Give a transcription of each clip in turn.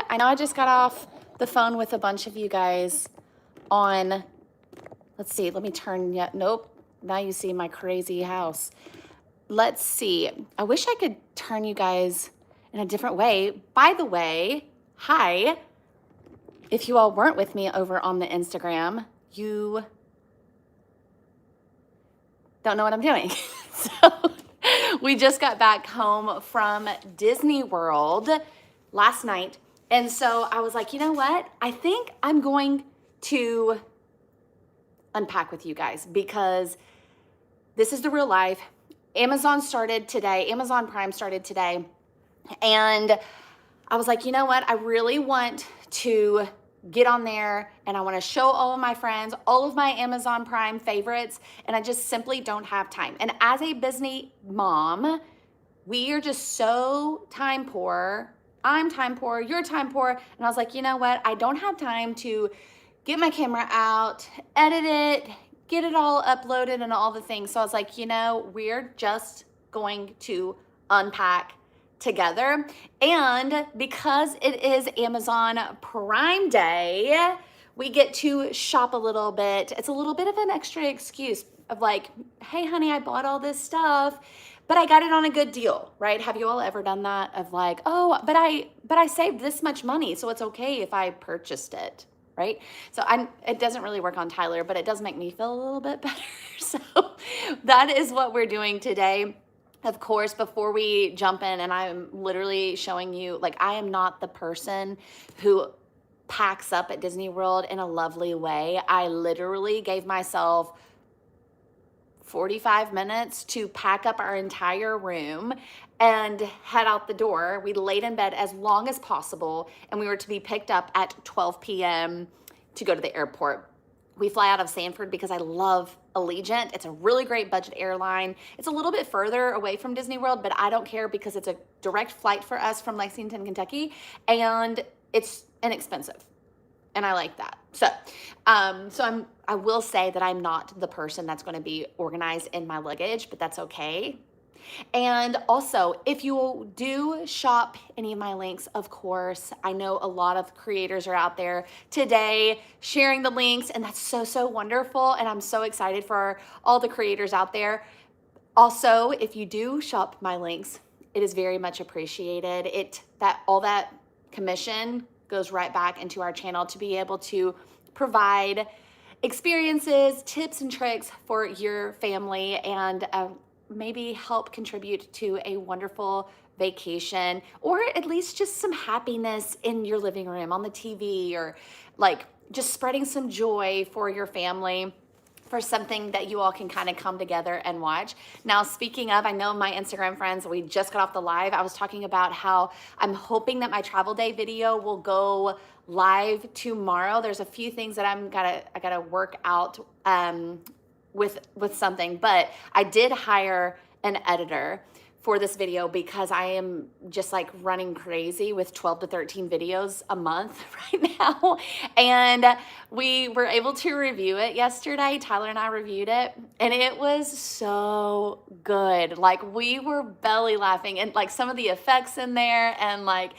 I know I just got off the phone with a bunch of you guys on, let's see, let me turn yet. Nope. Now you see my crazy house. Let's see. I wish I could turn you guys in a different way. By the way, hi. If you all weren't with me over on the Instagram, you don't know what I'm doing. So we just got back home from Disney World last night. And so I was like, you know what? I think I'm going to unpack with you guys because this is the real life. Amazon Prime started today. And I was like, you know what? I really want to get on there and I want to show all of my friends, all of my Amazon Prime favorites, and I just simply don't have time. And as a Disney mom, we are just so time poor. I'm time poor, you're time poor. And I was like, you know what? I don't have time to get my camera out, edit it, get it all uploaded and all the things. So I was like, you know, we're just going to unpack together. And because it is Amazon Prime Day, we get to shop a little bit. It's a little bit of an extra excuse of like, hey honey, I bought all this stuff, but I got it on a good deal, right? Have you all ever done that of like, oh, but I saved this much money, so it's okay if I purchased it, right? So it doesn't really work on Tyler, but it does make me feel a little bit better. So that is what we're doing today. Of course, before we jump in, and I'm literally showing you, like, I am not the person who packs up at Disney World in a lovely way. I literally gave myself 45 minutes to pack up our entire room and head out the door. We laid in bed as long as possible, and we were to be picked up at 12 p.m. to go to the airport. We fly out of Sanford because I love Allegiant. It's a really great budget airline. It's a little bit further away from Disney World, but I don't care because it's a direct flight for us from Lexington, Kentucky, and it's inexpensive. And I like that. So, I will say that I'm not the person that's going to be organized in my luggage, but that's okay. And also, if you do shop any of my links, of course, I know a lot of creators are out there today sharing the links, and that's so, so wonderful. And I'm so excited for all the creators out there. Also, if you do shop my links, it is very much appreciated. All that commission goes right back into our channel to be able to provide experiences, tips, and tricks for your family, and maybe help contribute to a wonderful vacation, or at least just some happiness in your living room, on the TV, or like just spreading some joy for your family, for something that you all can kind of come together and watch. Now, speaking of, I know my Instagram friends, we just got off the live. I was talking about how I'm hoping that my travel day video will go live tomorrow. There's a few things that I gotta work out with something, but I did hire an editor for this video because I am just like running crazy with 12 to 13 videos a month right now. And we were able to review it yesterday. Tyler and I reviewed it, and it was so good. Like, we were belly laughing, and like some of the effects in there, and like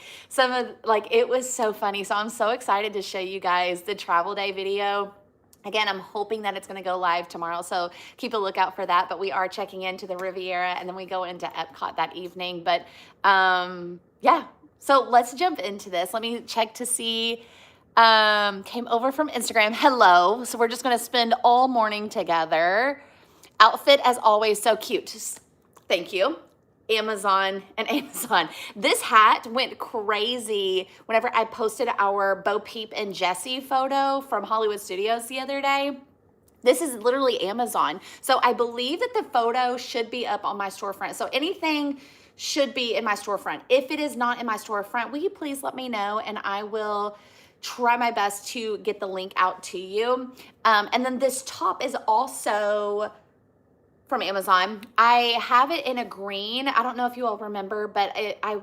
it was so funny. So I'm so excited to show you guys the travel day video. Again, I'm hoping that it's going to go live tomorrow, so keep a lookout for that. But we are checking into the Riviera, and then we go into Epcot that evening. But yeah, so let's jump into this. Let me check to see. Came over from Instagram. Hello. So we're just going to spend all morning together. Outfit, as always, so cute. Thank you. Amazon. This hat went crazy whenever I posted our Bo Peep and Jessie photo from Hollywood Studios the other day. This is literally Amazon. So I believe that the photo should be up on my storefront. So anything should be in my storefront. If it is not in my storefront, will you please let me know, and I will try my best to get the link out to you. And then this top is also from Amazon. I have it in a green. I don't know if you all remember, but I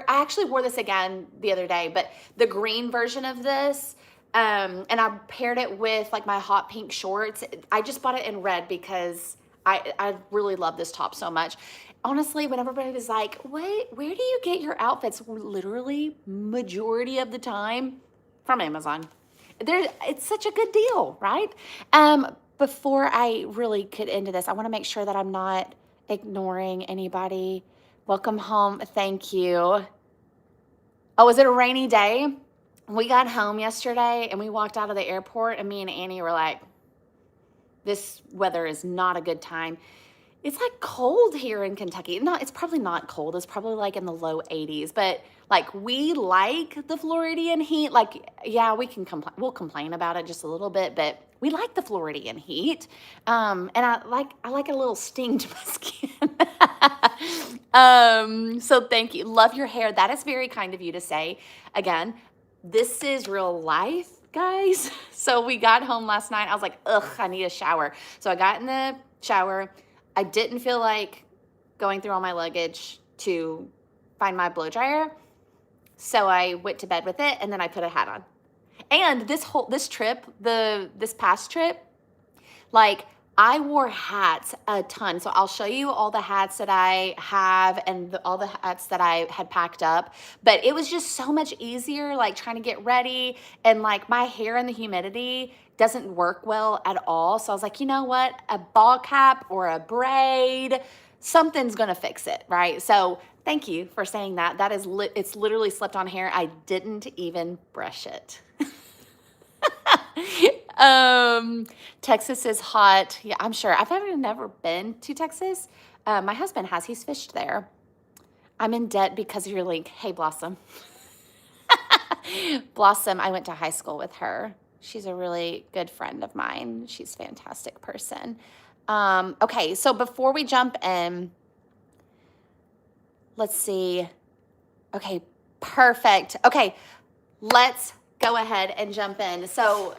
actually wore this again the other day, but the green version of this, and I paired it with like my hot pink shorts. I just bought it in red because I really love this top so much. honestly, when everybody was like, where do you get your outfits? Literally, majority of the time from Amazon. It's such a good deal, right? Before I really get into this, I want to make sure that I'm not ignoring anybody. Welcome home. Thank you. Oh, was it a rainy day? We got home yesterday and we walked out of the airport, and me and Annie were like, this weather is not a good time. It's like cold here in Kentucky. No, it's probably not cold. It's probably like in the low 80s, but like we like the Floridian heat. Like, yeah, we can complain. We'll complain about it just a little bit, but we like the Floridian heat. And I like a little sting to my skin. So thank you. Love your hair. That is very kind of you to say. Again, this is real life, guys. So we got home last night. I was like, ugh, I need a shower. So I got in the shower. I didn't feel like going through all my luggage to find my blow dryer. So I went to bed with it, and then I put a hat on. And this past trip, like, I wore hats a ton. So I'll show you all the hats that I have and all the hats that I had packed up. But it was just so much easier, like trying to get ready, and like my hair in the humidity doesn't work well at all. So I was like, you know what? A ball cap or a braid, something's gonna fix it, right? So thank you for saying that. That is it's literally slipped on hair. I didn't even brush it. Texas is hot. Yeah, I'm sure. I've never been to Texas. My husband has. He's fished there. I'm in debt because of your link. Hey, Blossom. Blossom, I went to high school with her. She's a really good friend of mine. She's a fantastic person. Okay, so before we jump in, let's see. Okay, perfect. Okay, let's go ahead and jump in. So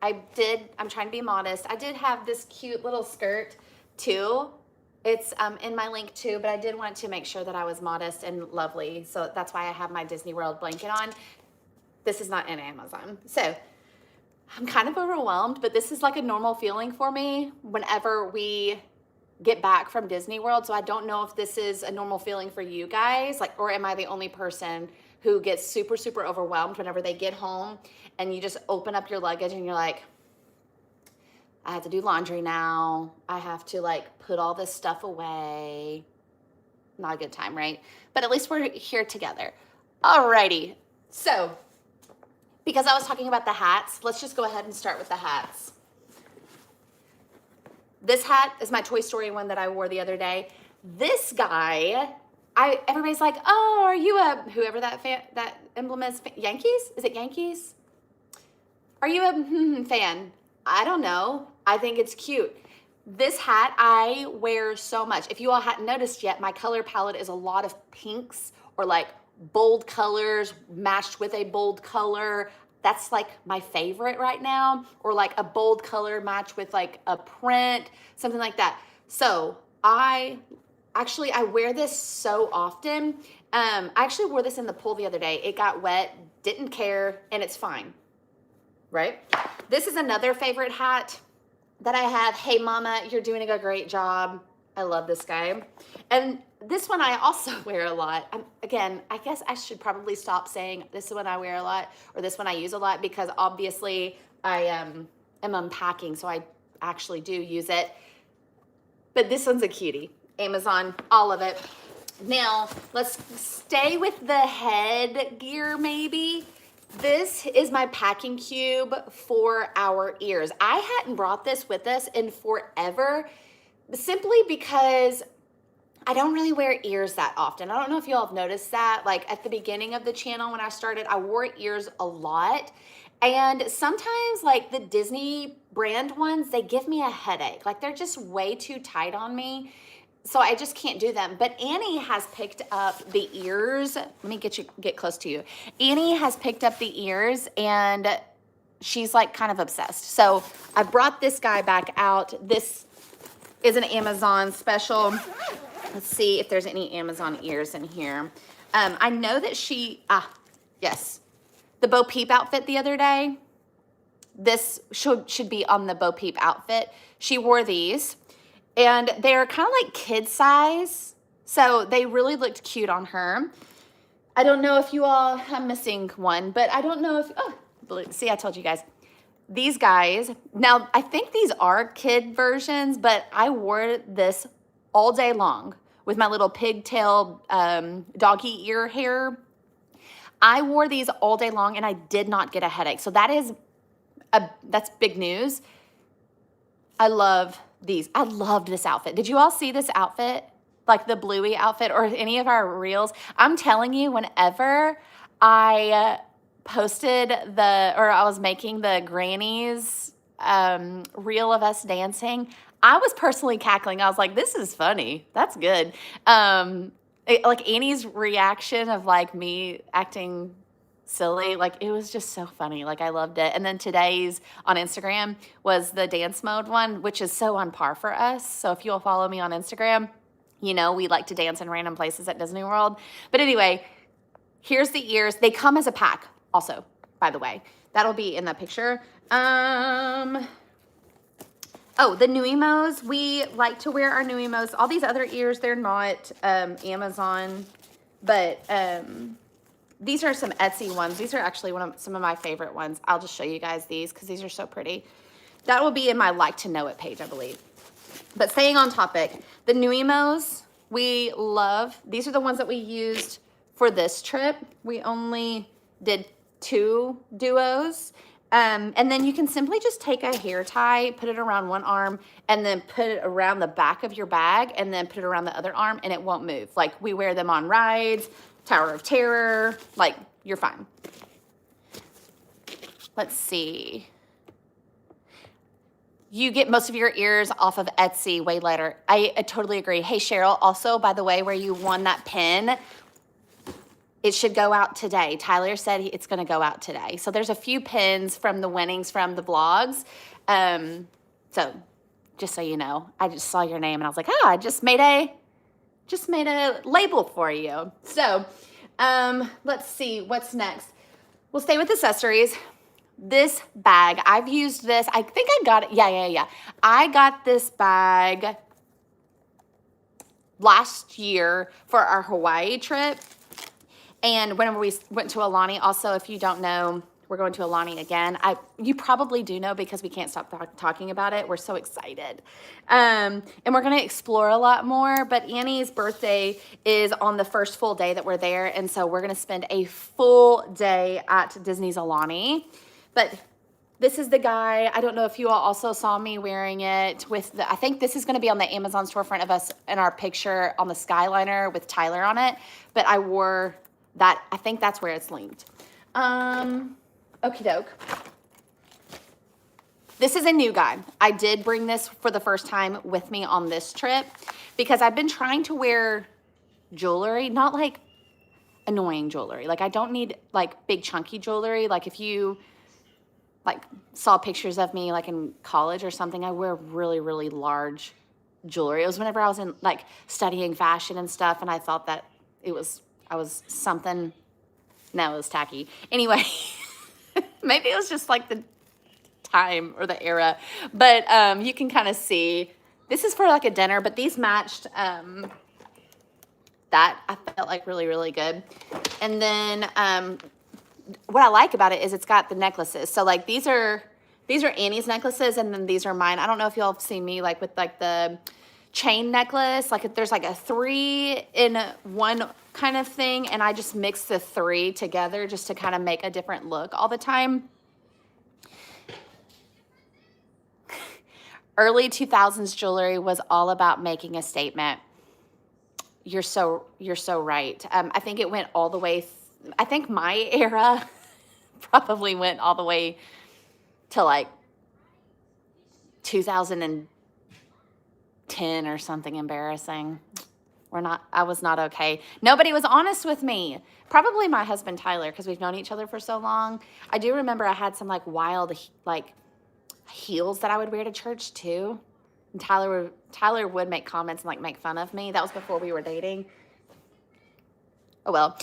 I'm trying to be modest. I did have this cute little skirt too. It's in my link too, but I did want to make sure that I was modest and lovely. So that's why I have my Disney World blanket on. This is not in Amazon. So I'm kind of overwhelmed, but this is like a normal feeling for me whenever we get back from Disney World. So I don't know if this is a normal feeling for you guys, like, or am I the only person who gets super, super overwhelmed whenever they get home and you just open up your luggage and you're like, I have to do laundry now. I have to like put all this stuff away. Not a good time, right? But at least we're here together. Alrighty. So, because I was talking about the hats, let's just go ahead and start with the hats. This hat is my Toy Story one that I wore the other day. This guy, everybody's like, oh, are you whoever that emblem is, Yankees? Is it Yankees? Are you a fan? I don't know. I think it's cute. This hat I wear so much. If you all hadn't noticed yet, my color palette is a lot of pinks or like bold colors matched with a bold color. That's like my favorite right now. Or like a bold color matched with like a print, something like that. So I wear this so often. I actually wore this in the pool the other day. It got wet, didn't care, and it's fine, right? This is another favorite hat that I have. Hey, Mama, you're doing a great job. I love this guy. And this one I also wear a lot. Again, I guess I should probably stop saying this one I wear a lot or this one I use a lot, because obviously I am unpacking, so I actually do use it. But this one's a cutie. Amazon, all of it. Now, let's stay with the headgear maybe. This is my packing cube for our ears. I hadn't brought this with us in forever, simply because I don't really wear ears that often. I don't know if you all have noticed that. Like at the beginning of the channel when I started, I wore ears a lot. And sometimes like the Disney brand ones, they give me a headache. Like they're just way too tight on me. So I just can't do them. But Annie has picked up the ears. Let me get close to you. Annie has picked up the ears and she's like kind of obsessed. So I brought this guy back out. This is an Amazon special. Let's see if there's any Amazon ears in here. I know that yes. The Bo Peep outfit the other day. This should be on the Bo Peep outfit. She wore these. And they're kind of like kid size. So they really looked cute on her. I don't know if you all, I'm missing one, but I don't know if, oh, see, I told you guys. These guys, now I think these are kid versions, but I wore this all day long with my little pigtail doggy ear hair. I wore these all day long and I did not get a headache. So that's big news. I love these. I loved this outfit. Did you all see this outfit? Like the bluey outfit or any of our reels? I'm telling you, whenever I I was making the grannies reel of us dancing, I was personally cackling. I was like, this is funny. That's good. Like Annie's reaction of like me acting silly, like it was just so funny. Like I loved it. And then today's on Instagram was the dance mode one, which is so on par for us. So if you'll follow me on Instagram, you know we like to dance in random places at Disney World. But anyway, here's the ears. They come as a pack also, by the way. That'll be in the picture. Oh, the Nuimos. We like to wear our Nuimos. All these other ears, they're not Amazon, but these are some Etsy ones. These are actually some of my favorite ones. I'll just show you guys these because these are so pretty. That will be in my Like to Know It page, I believe. But staying on topic, the Nuimos, we love. These are the ones that we used for this trip. We only did 2 duos. And then you can simply just take a hair tie, put it around one arm, and then put it around the back of your bag, and then put it around the other arm, and it won't move. Like, we wear them on rides, Tower of Terror, like, you're fine. Let's see. You get most of your ears off of Etsy way later. I totally agree. Hey, Cheryl, also, by the way, where you won that pin, it should go out today. Tyler said it's going to go out today. So there's a few pins from the winnings from the vlogs. So just so you know, I just saw your name and I was like, I just made a label for you. So let's see what's next. We'll stay with accessories. This bag, I've used this. I think I got it. Yeah. I got this bag last year for our Hawaii trip. And whenever we went to Alani, also, if you don't know, we're going to Alani again. You probably do know because we can't stop talking about it. We're so excited. And we're going to explore a lot more. But Annie's birthday is on the first full day that we're there. And so we're going to spend a full day at Disney's Alani. But this is the guy. I don't know if you all also saw me wearing it with I think this is going to be on the Amazon storefront of us in our picture on the Skyliner with Tyler on it. But I wore that. I think that's where it's linked. Okie doke. This is a new guy. I did bring this for the first time with me on this trip because I've been trying to wear jewelry, not like annoying jewelry. Like I don't need like big chunky jewelry. Like if you like saw pictures of me like in college or something, I wear really, really large jewelry. It was whenever I was in like studying fashion and stuff, and I thought that I was something. No, it was tacky. Anyway, maybe it was just like the time or the era. But you can kind of see, this is for like a dinner, but these matched that. I felt like really, really good. And then what I like about it is it's got the necklaces. So like these are Annie's necklaces, and then these are mine. I don't know if y'all have seen me like with like the chain necklace, like if there's like a 3-in-1 kind of thing, and I just mix the 3 together just to kind of make a different look all the time. Early 2000s jewelry was all about making a statement. You're so right. I think it went all the way. I think my era probably went all the way to like 2010 or something embarrassing. I was not okay. Nobody was honest with me. Probably my husband, Tyler, because we've known each other for so long. I do remember I had some like wild like heels that I would wear to church too. And Tyler would make comments and like make fun of me. That was before we were dating. Oh well.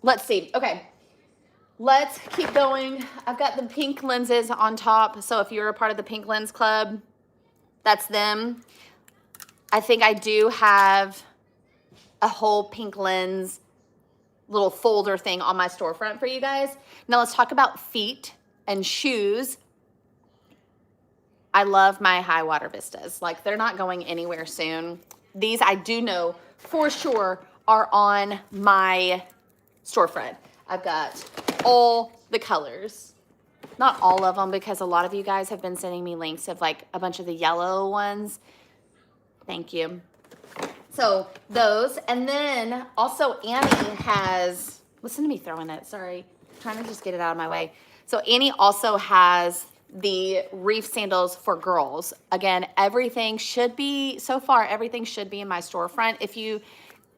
Let's see. Okay. Let's keep going. I've got the pink lenses on top. So if you're a part of the pink lens club, That's them. I think I do have a whole pink lens little folder thing on my storefront for you guys. Now let's talk about feet and shoes. I love my high water vistas. Like, they're not going anywhere soon. These I do know for sure are on my storefront. I've got all the colors. Not all of them, because a lot of you guys have been sending me links of like a bunch of the yellow ones. Thank you. So those, and then also Annie has, listen to me throwing it, sorry. I'm trying to just get it out of my way. So Annie also has the reef sandals for girls. Again, everything should be, so far, everything should be in my storefront. If you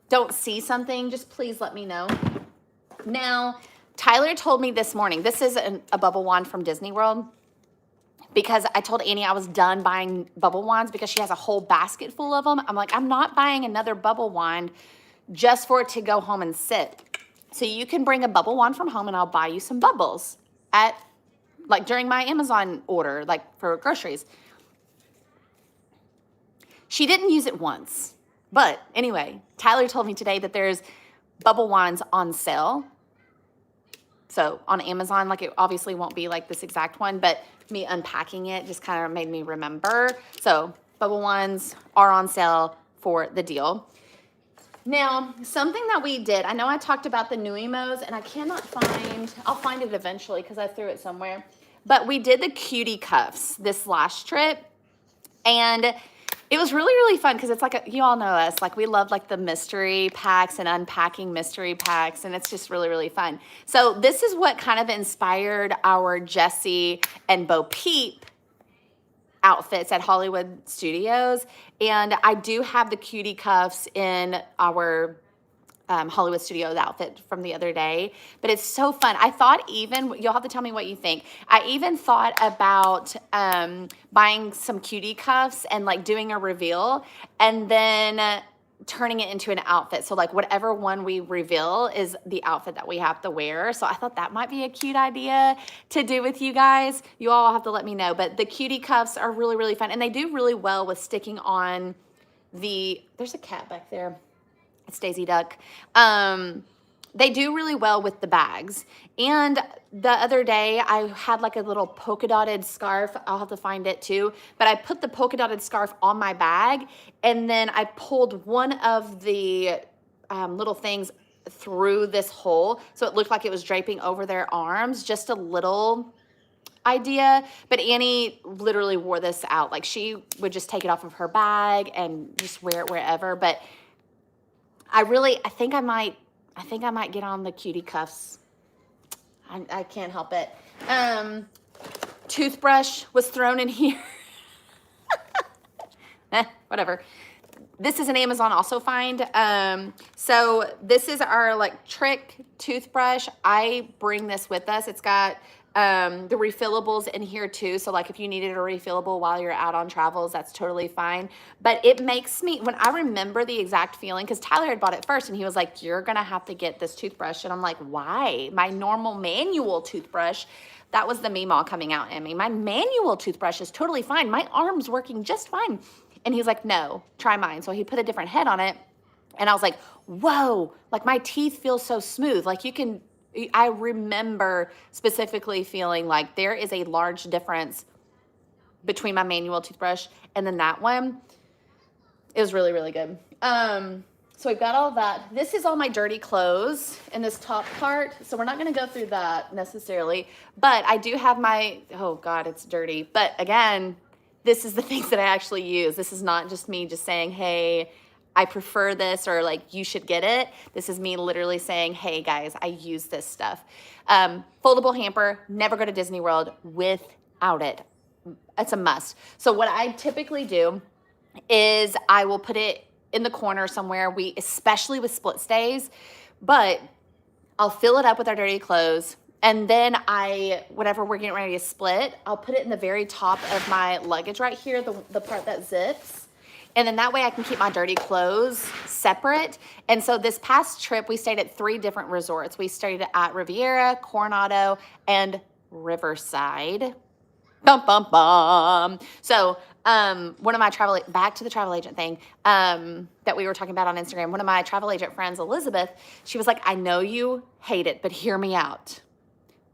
don't see something, just please let me know. Now, Tyler told me this morning, this is a bubble wand from Disney World, because I told Annie I was done buying bubble wands because she has a whole basket full of them. I'm like, I'm not buying another bubble wand just for it to go home and sit. So you can bring a bubble wand from home and I'll buy you some bubbles at, like, during my Amazon order, like for groceries. She didn't use it once. But anyway, Tyler told me today that there's bubble wands on sale. So on Amazon, like, it obviously won't be like this exact one, but me unpacking it just kind of made me remember. So bubble wands are on sale for the deal. Now, something that we did, I know I talked about the Nuimos, and I cannot find, I'll find it eventually because I threw it somewhere. But we did the cutie cuffs this last trip, and it was really, really fun because it's like, you all know us, like we love like the mystery packs and unpacking mystery packs, and it's just really, really fun. So this is what kind of inspired our Jessie and Bo Peep outfits at Hollywood Studios. And I do have the cutie cuffs in our Hollywood Studios outfit from the other day, but it's so fun. I thought even, you'll have to tell me what you think. I even thought about buying some cutie cuffs and like doing a reveal and then turning it into an outfit. So like whatever one we reveal is the outfit that we have to wear. So I thought that might be a cute idea to do with you guys. You all have to let me know, but the cutie cuffs are really, really fun. And they do really well with sticking on there's a cat back there. It's Daisy Duck. They do really well with the bags. And the other day I had like a little polka dotted scarf. I'll have to find it too. But I put the polka dotted scarf on my bag, and then I pulled one of the little things through this hole. So it looked like it was draping over their arms. Just a little idea. But Annie literally wore this out. Like, she would just take it off of her bag and just wear it wherever. But I think I might get on the cutie cuffs. I can't help it. Toothbrush was thrown in here. Whatever. This is an Amazon also find. So this is our electric toothbrush. I bring this with us. It's got the refillables in here too. So like if you needed a refillable while you're out on travels, that's totally fine. But it makes me, when I remember the exact feeling, because Tyler had bought it first and he was like, you're going to have to get this toothbrush. And I'm like, why? My normal manual toothbrush, that was the Meemaw coming out in me. My manual toothbrush is totally fine. My arm's working just fine. And he's like, no, try mine. So he put a different head on it. And I was like, whoa, like my teeth feel so smooth. Like I remember specifically feeling like there is a large difference between my manual toothbrush and then that one. It was really, really good. So we've got all that. This is all my dirty clothes in this top part. So we're not going to go through that necessarily, but I do have oh God, it's dirty. But again, this is the things that I actually use. This is not just me just saying, hey, I prefer this, or like you should get it. This is me literally saying, hey guys, I use this stuff. Foldable hamper, never go to Disney World without it. It's a must. So what I typically do is I will put it in the corner somewhere, especially with split stays, but I'll fill it up with our dirty clothes. And then whenever we're getting ready to split, I'll put it in the very top of my luggage right here, the part that zips. And then that way I can keep my dirty clothes separate. And so this past trip, we stayed at 3 different resorts. We stayed at Riviera, Coronado, and Riverside. Bum, bum, bum. So One of my back to the travel agent thing, that we were talking about on Instagram, one of my travel agent friends, Elizabeth, she was like, I know you hate it, but hear me out.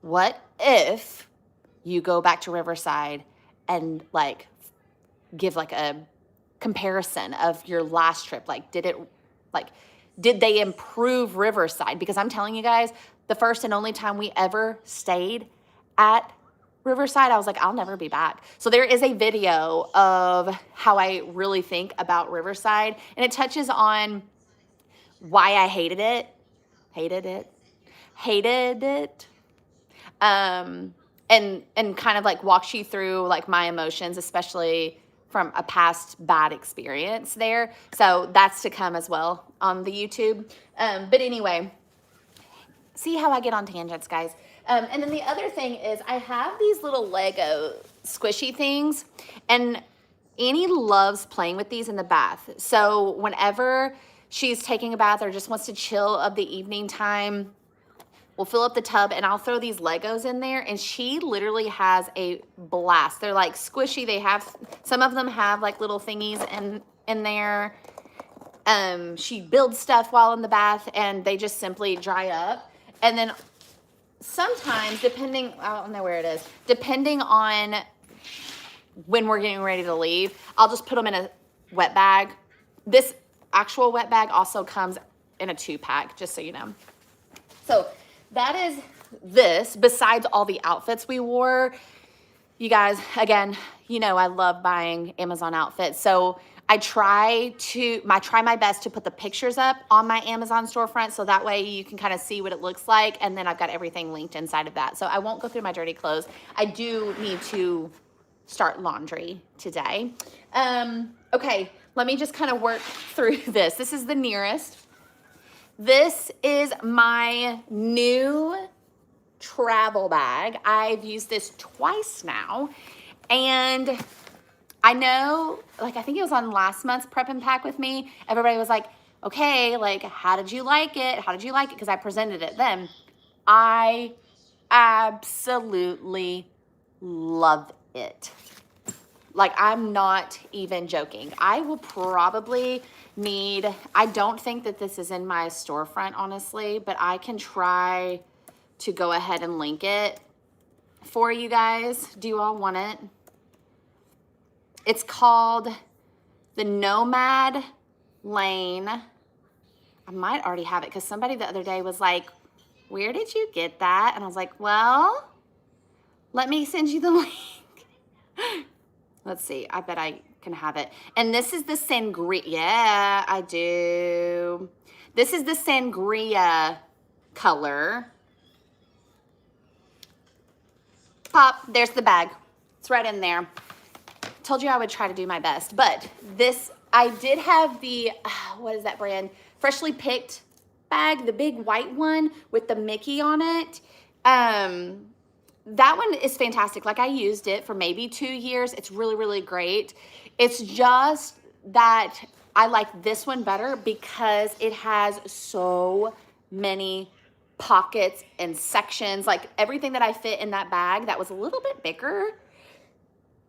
What if you go back to Riverside and like give like a comparison of your last trip? Like, did they improve Riverside? Because I'm telling you guys, the first and only time we ever stayed at Riverside, I was like, I'll never be back. So there is a video of how I really think about Riverside, and it touches on why I hated it. And kind of like walks you through like my emotions, especially from a past bad experience there. So that's to come as well on the YouTube. But anyway, see how I get on tangents, guys. And then the other thing is I have these little Lego squishy things, and Annie loves playing with these in the bath. So whenever she's taking a bath or just wants to chill of the evening time, we'll fill up the tub and I'll throw these Legos in there, and she literally has a blast. They're like squishy. Some of them have like little thingies in there. She builds stuff while in the bath, and they just simply dry up. And then sometimes, I don't know where it is, depending on when we're getting ready to leave, I'll just put them in a wet bag. This actual wet bag also comes in a 2-pack, just so you know. So that is this, besides all the outfits we wore. You guys, again, you know I love buying Amazon outfits. So I try my best to put the pictures up on my Amazon storefront, so that way you can kind of see what it looks like, and then I've got everything linked inside of that. So I won't go through my dirty clothes. I do need to start laundry today. Okay, let me just kind of work through this. This is the nearest. This is my new travel bag. I've used this twice now, and I know, like, I think it was on last month's Prep and Pack with me. Everybody was like, okay, like, how did you like it? How did you like it? Because I presented it then. I absolutely love it. Like, I'm not even joking. I will probably I don't think that this is in my storefront, honestly, but I can try to go ahead and link it for you guys. Do you all want it? It's called the Nomad Lane. I might already have it because somebody the other day was like, where did you get that? And I was like, well, let me send you the link. Let's see. I bet I can have it. And this is the Sangria. Yeah, I do. This is the Sangria color. Pop, there's the bag. It's right in there. Told you I would try to do my best. But this, I did have the, what is that brand? Freshly Picked bag, the big white one with the Mickey on it. That one is fantastic. Like, I used it for maybe 2 years. It's really, really great. It's just that I like this one better because it has so many pockets and sections. Like, everything that I fit in that bag that was a little bit bigger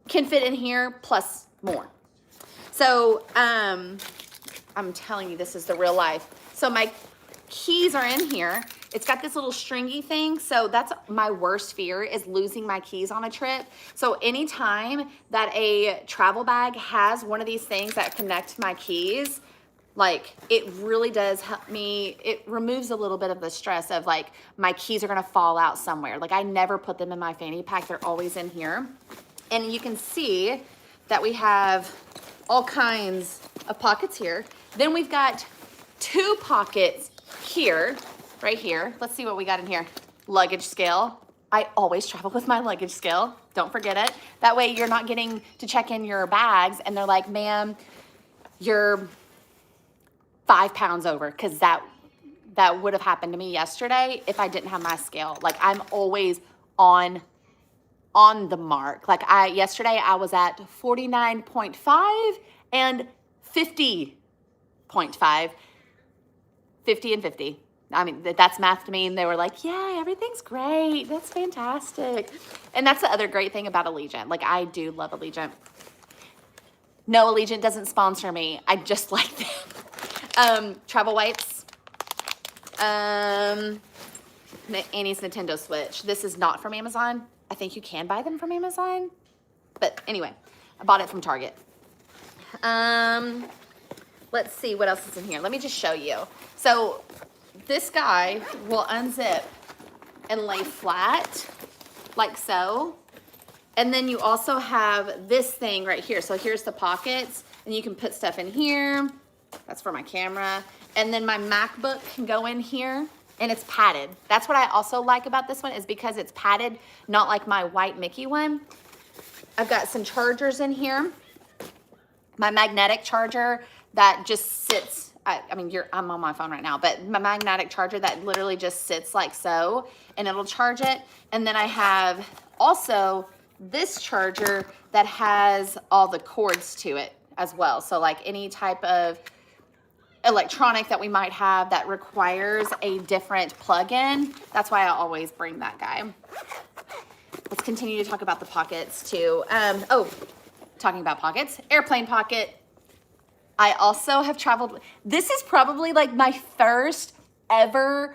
can fit in here plus more. So, I'm telling you, this is the real life. So my keys are in here. It's got this little stringy thing. So that's my worst fear, is losing my keys on a trip. So anytime that a travel bag has one of these things that connect my keys, like, it really does help me. It removes a little bit of the stress of like my keys are gonna fall out somewhere. Like, I never put them in my fanny pack. They're always in here. And you can see that we have all kinds of pockets here. Then we've got 2 pockets here, right here. Let's see what we got in here. Luggage scale. I always travel with my luggage scale. Don't forget it. That way you're not getting to check in your bags and they're like, ma'am, you're 5 pounds over, because that would have happened to me yesterday if I didn't have my scale. Like, I'm always on the mark. Like, yesterday I was at 49.5 and 50.5, 50 and 50. I mean, that's math to me. And they were like, yeah, everything's great. That's fantastic. And that's the other great thing about Allegiant. Like, I do love Allegiant. No, Allegiant doesn't sponsor me. I just like them. Travel wipes. Annie's Nintendo Switch. This is not from Amazon. I think you can buy them from Amazon. But anyway, I bought it from Target. Let's see what else is in here. Let me just show you. So this guy will unzip and lay flat like so. And then you also have this thing right here. So here's the pockets, and you can put stuff in here. That's for my camera. And then my MacBook can go in here, and it's padded. That's what I also like about this one, is because it's padded, not like my white Mickey one. I've got some chargers in here. My magnetic charger that just sits, I'm on my phone right now, but my magnetic charger that literally just sits like so, and it'll charge it. And then I have also this charger that has all the cords to it as well. So like any type of electronic that we might have that requires a different plug-in, that's why I always bring that guy. Let's continue to talk about the pockets too. Talking about pockets, airplane pocket. I also have traveled. This is probably like my first ever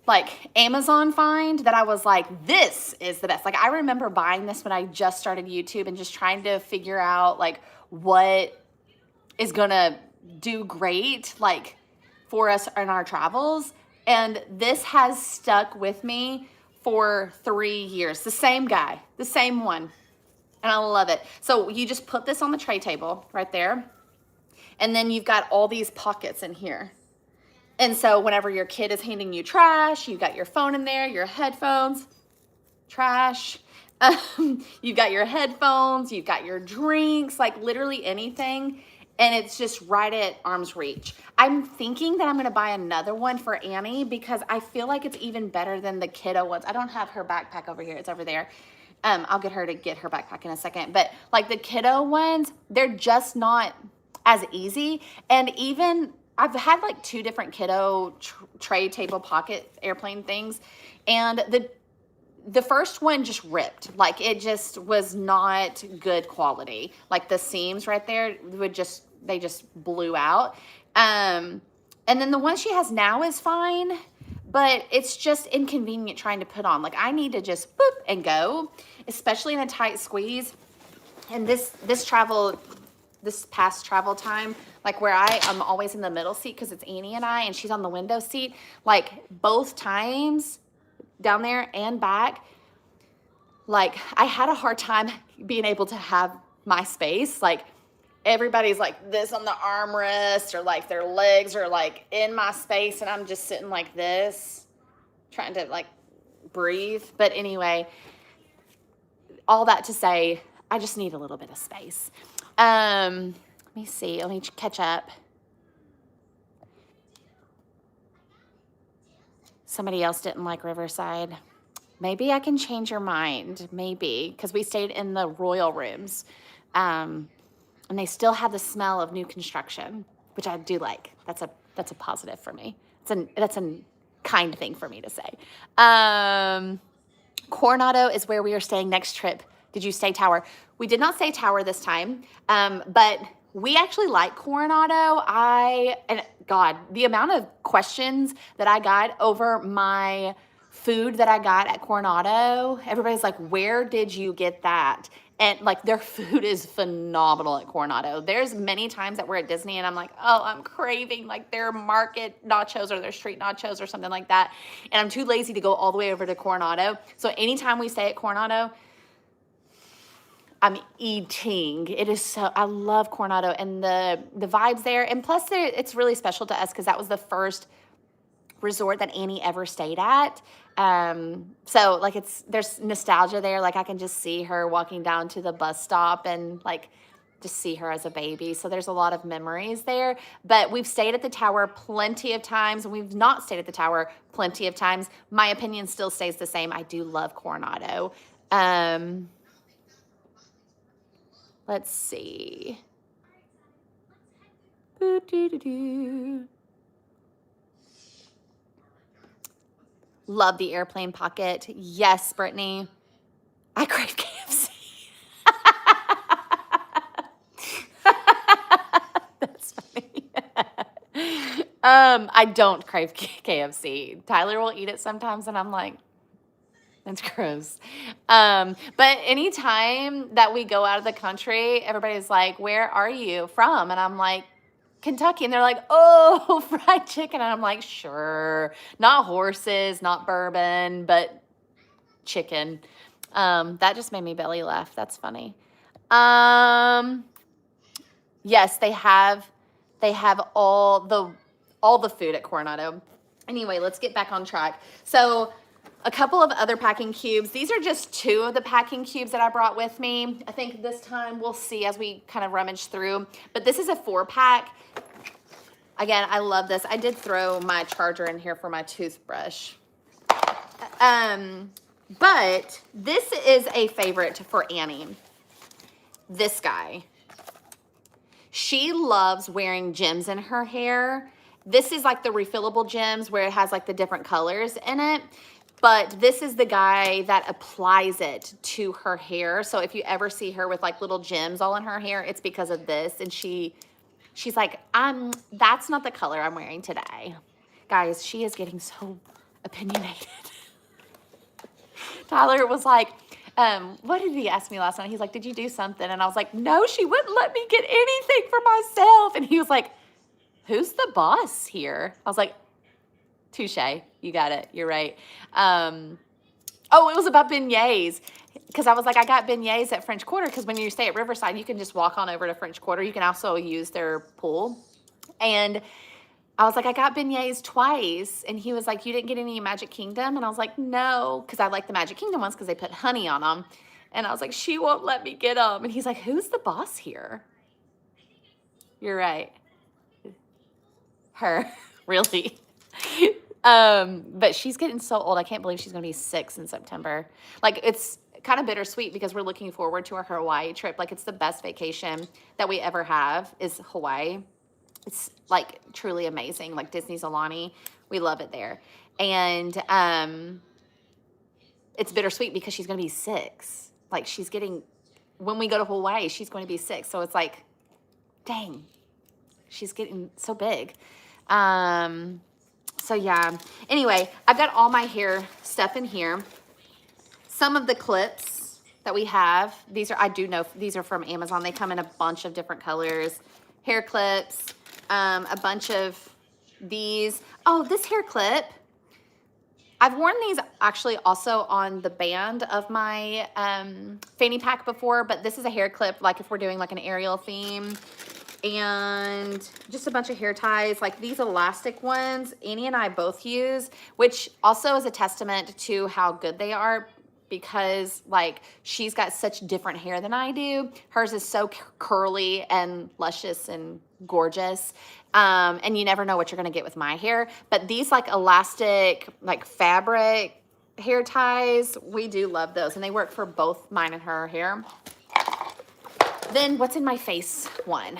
like Amazon find that I was like, this is the best. Like I remember buying this when I just started YouTube and just trying to figure out like what is gonna do great like for us in our travels. And this has stuck with me for 3 years. The same guy, the same one. And I love it. So you just put this on the tray table right there. And then you've got all these pockets in here. And so whenever your kid is handing you trash, you've got your phone in there, your headphones, trash. You've got your headphones, you've got your drinks, like literally anything. And it's just right at arm's reach. I'm thinking that I'm going to buy another one for Annie because I feel like it's even better than the kiddo ones. I don't have her backpack over here. It's over there. I'll get her to get her backpack in a second. But like the kiddo ones, they're just not as easy. And even I've had like 2 different kiddo tray table pocket airplane things. And the first one just ripped. Like it just was not good quality. Like the seams right there they just blew out. And then the one she has now is fine, but it's just inconvenient trying to put on. Like I need to just boop and go, especially in a tight squeeze. And this past travel time, like where I'm always in the middle seat because it's Annie and I, and she's on the window seat, like both times down there and back, like I had a hard time being able to have my space. Like everybody's like this on the armrest, or like their legs are like in my space, and I'm just sitting like this trying to like breathe. But anyway, all that to say, I just need a little bit of space. Let me see. Let me catch up. Somebody else didn't like Riverside. Maybe I can change your mind. Maybe. Because we stayed in the royal rooms. And they still have the smell of new construction, which I do like. That's a positive for me. That's a kind thing for me to say. Coronado is where we are staying next trip. Did you stay Tower? We did not stay Tower this time, but we actually like Coronado. The amount of questions that I got over my food that I got at Coronado, everybody's like, where did you get that? And like their food is phenomenal at Coronado. There's many times that we're at Disney and I'm like, oh, I'm craving like their market nachos or their street nachos or something like that. And I'm too lazy to go all the way over to Coronado. So anytime we stay at Coronado, I'm eating. It is so, I love Coronado and the vibes there. And plus it's really special to us because that was the first resort that Annie ever stayed at. So like there's nostalgia there. Like I can just see her walking down to the bus stop and like just see her as a baby. So there's a lot of memories there, but we've stayed at the Tower plenty of times and we've not stayed at the Tower plenty of times. My opinion still stays the same. I do love Coronado. Let's see. Love the airplane pocket. Yes, Brittany. I crave KFC. I don't crave KFC. Tyler will eat it sometimes, and I'm like, that's gross. But anytime that we go out of the country, everybody's like, where are you from? And I'm like, Kentucky. And they're like, oh, fried chicken. And I'm like, sure. Not horses, not bourbon, but chicken. That just made me belly laugh. That's funny. Yes, they have all the food at Coronado. Anyway, let's get back on track. So a couple of other packing cubes. These are just 2 of the packing cubes that I brought with me. I think this time we'll see as we kind of rummage through. But this is a 4-pack. Again, I love this. I did throw my charger in here for my toothbrush. But this is a favorite for Annie. This guy. She loves wearing gems in her hair. This is like the refillable gems where it has like the different colors in it. But this is the guy that applies it to her hair. So if you ever see her with like little gems all in her hair, it's because of this. And she's like, that's not the color I'm wearing today. Guys, she is getting so opinionated. Tyler was like, what did he ask me last night? He's like, did you do something? And I was like, no, she wouldn't let me get anything for myself. And he was like, who's the boss here? I was like, touche, you got it, you're right. Oh, it was about beignets. Because I was like, I got beignets at French Quarter, because when you stay at Riverside, you can just walk on over to French Quarter. You can also use their pool. And I was like, I got beignets twice. And he was like, you didn't get any Magic Kingdom? And I was like, no, because I like the Magic Kingdom ones because they put honey on them. And I was like, she won't let me get them. And he's like, who's the boss here? You're right. Her, really. But she's getting so old. I can't believe she's going to be 6 in September. Like, it's kind of bittersweet because we're looking forward to our Hawaii trip. Like, it's the best vacation that we ever have is Hawaii. It's like truly amazing. Like Disney's Aulani. We love it there. And it's bittersweet because she's going to be 6. Like, she's getting, when we go to Hawaii, she's going to be 6. So it's like, dang, she's getting so big. So yeah, anyway, I've got all my hair stuff in here. Some of the clips that we have, I do know these are from Amazon. They come in a bunch of different colors. Hair clips, a bunch of these. Oh, this hair clip, I've worn these actually also on the band of my fanny pack before, but this is a hair clip, like if we're doing like an Ariel theme. And just a bunch of hair ties, like these elastic ones, Annie and I both use, which also is a testament to how good they are because like she's got such different hair than I do. Hers is so curly and luscious and gorgeous. And you never know what you're gonna get with my hair. But these like elastic, like fabric hair ties, we do love those. And they work for both mine and her hair. Then what's in my face one?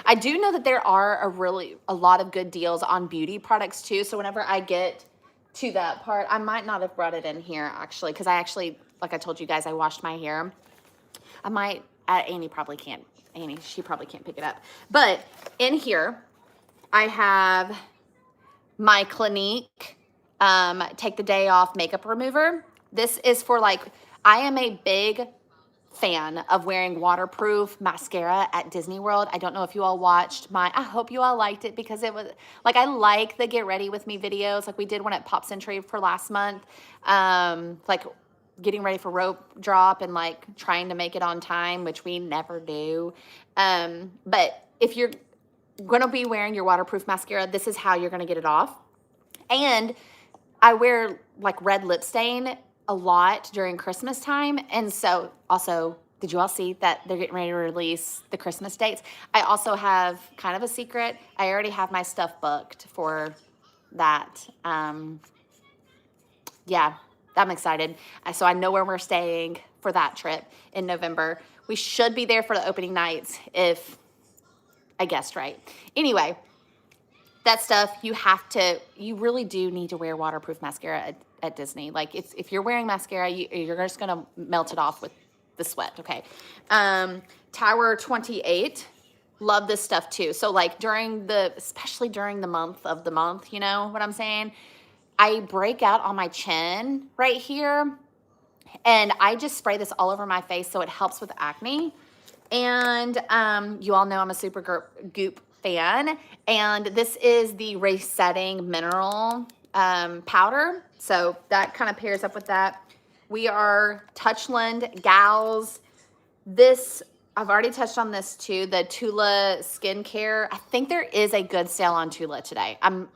I do know that there are a lot of good deals on beauty products too. So whenever I get to that part, I might not have brought it in here actually, because I actually, like I told you guys, I washed my hair. I might, Annie probably can't, she probably can't pick it up. But in here, I have my Clinique Take the Day Off Makeup Remover. This is for like, I am a big fan of wearing waterproof mascara at Disney World. I don't know if you all watched I hope you all liked it because it was like, I like the get ready with me videos. Like we did one at Pop Century for last month, like getting ready for rope drop and like trying to make it on time, which we never do. But if you're going to be wearing your waterproof mascara, this is how you're going to get it off. And I wear like red lip stain a lot during Christmas time. And so also, did you all see that they're getting ready to release the Christmas dates? I also have kind of a secret. I already have my stuff booked for that. Yeah, I'm excited. So I know where we're staying for that trip in November. We should be there for the opening nights if I guessed right. Anyway, that stuff, you really do need to wear waterproof mascara at Disney. Like if you're wearing mascara, you're just gonna melt it off with the sweat, okay? Tower 28. love this stuff too. So like especially during the month, you know what I'm saying? I break out on my chin right here, and I just spray this all over my face so it helps with acne. And you all know I'm a super goop fan, and this is the resetting mineral powder. So that kind of pairs up with that. We are Touchland gals. This, I've already touched on this too, the Tula skincare. I think there is a good sale on Tula today. I'm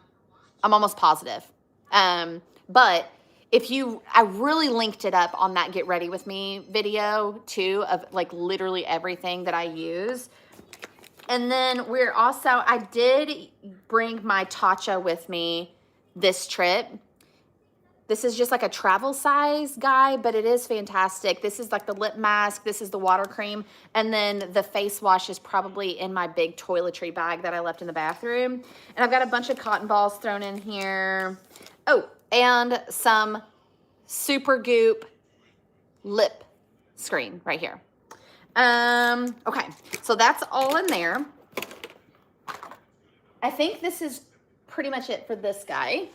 almost positive. But I really linked it up on that Get Ready With Me video too, of like literally everything that I use. And then I did bring my Tatcha with me this trip. This is just like a travel size guy, but it is fantastic. This is like the lip mask. This is the water cream. And then the face wash is probably in my big toiletry bag that I left in the bathroom. And I've got a bunch of cotton balls thrown in here. Oh, and some Super Goop lip screen right here. Okay, so that's all in there. I think this is pretty much it for this guy.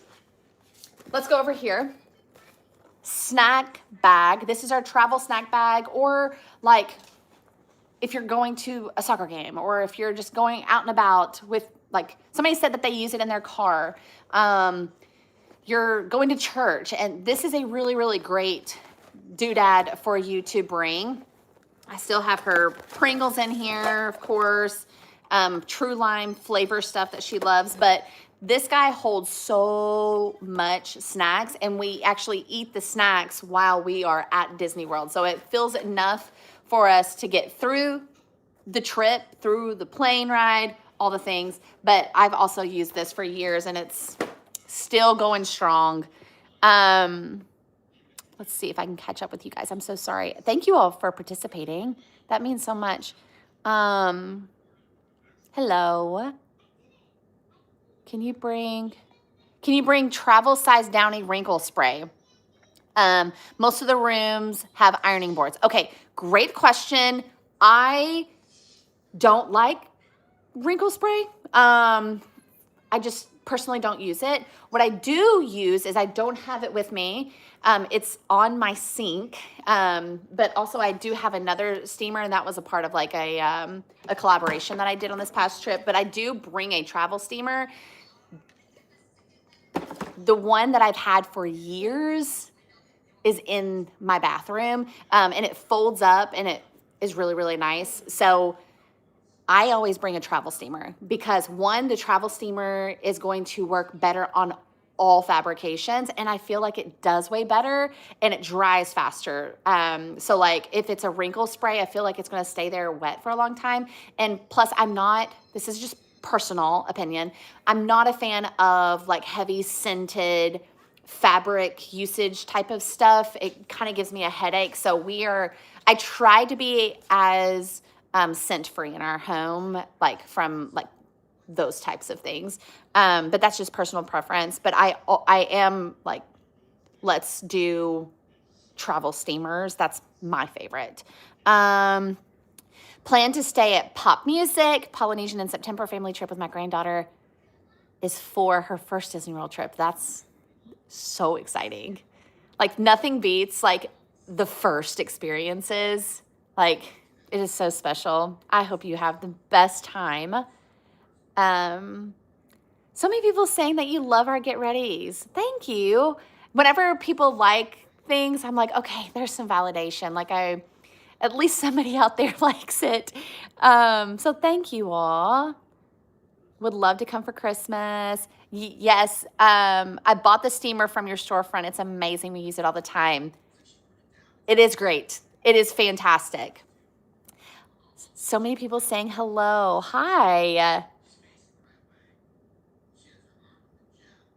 Let's go over here. Snack bag. This is our travel snack bag, or like if you're going to a soccer game, or if you're just going out and about with, like, somebody said that they use it in their car. You're going to church, and this is a really, really great doodad for you to bring. I still have her Pringles in here, of course, True Lime flavor stuff that she loves, but this guy holds so much snacks, and we actually eat the snacks while we are at Disney World. So it fills enough for us to get through the trip, through the plane ride, all the things. But I've also used this for years, and it's still going strong. Let's see if I can catch up with you guys. I'm so sorry. Thank you all for participating. That means so much. Hello. Can you bring travel size Downy wrinkle spray? Most of the rooms have ironing boards. Okay, great question. I don't like wrinkle spray. I just personally don't use it. What I do use is, I don't have it with me. It's on my sink, but also I do have another steamer, and that was a part of like a collaboration that I did on this past trip. But I do bring a travel steamer. The one that I've had for years is in my bathroom, and it folds up, and it is really, really nice. So I always bring a travel steamer because, one, the travel steamer is going to work better on all fabrications, and I feel like it does way better, and it dries faster. So like if it's a wrinkle spray, I feel like it's going to stay there wet for a long time. And plus, this is just personal opinion, I'm not a fan of like heavy scented fabric usage type of stuff. It kind of gives me a headache. So I try to be as scent free in our home, like from like those types of things. But that's just personal preference. But I am like, let's do travel steamers. That's my favorite. Plan to stay at Pop Music, Polynesian in September. Family trip with my granddaughter is for her first Disney World trip. That's so exciting. Like nothing beats like the first experiences. Like it is so special. I hope you have the best time. So many people saying that you love our Get Readies. Thank you. Whenever people like things, I'm like, okay, there's some validation. Like at least somebody out there likes it. So thank you all. Would love to come for Christmas. Yes, I bought the steamer from your storefront. It's amazing. We use it all the time. It is great. It is fantastic. So many people saying hello. Hi.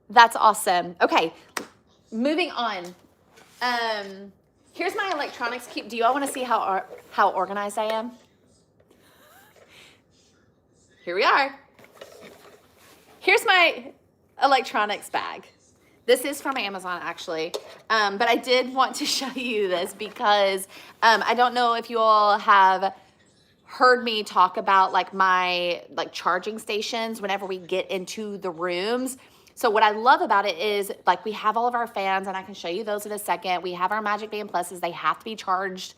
That's awesome. Okay, moving on. Here's my electronics cube. Do you all want to see how organized I am? Here we are. Here's my electronics bag. This is from Amazon, actually. But I did want to show you this because I don't know if you all have heard me talk about like my like charging stations whenever we get into the rooms. So what I love about it is like we have all of our fans, and I can show you those in a second. We have our Magic Band Pluses. They have to be charged.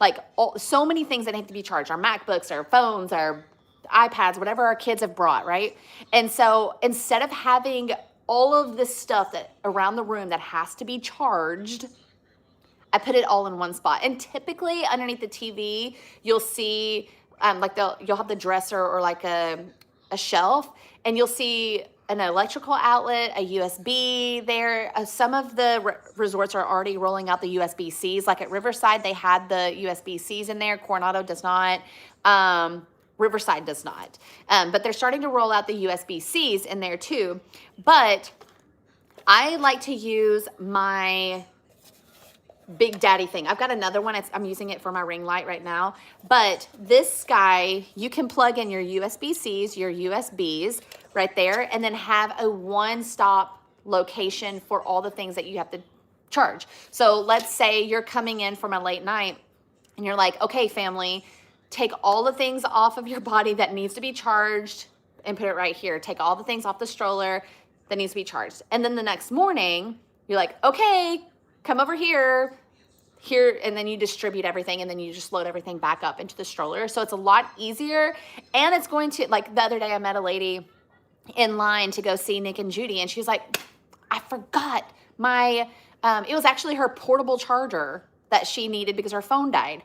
Like so many things that have to be charged. Our MacBooks, our phones, our iPads, whatever our kids have brought, right? And so instead of having all of this stuff that around the room that has to be charged, I put it all in one spot. And typically underneath the TV, you'll see like you'll have the dresser or like a shelf, and you'll see an electrical outlet, a USB there. Some of the resorts are already rolling out the USB-Cs. Like at Riverside, they had the USB-Cs in there. Coronado does not. Riverside does not. But they're starting to roll out the USB-Cs in there too. But I like to use my Big Daddy thing. I've got another one. I'm using it for my ring light right now. But this guy, you can plug in your USB-Cs, your USBs right there, and then have a one-stop location for all the things that you have to charge. So let's say you're coming in from a late night and you're like, okay, family, take all the things off of your body that needs to be charged and put it right here. Take all the things off the stroller that needs to be charged. And then the next morning, you're like, okay, come over here, and then you distribute everything, and then you just load everything back up into the stroller. So it's a lot easier, and it's going to, like the other day I met a lady in line to go see Nick and Judy, and she was like, I forgot my, it was actually her portable charger that she needed because her phone died.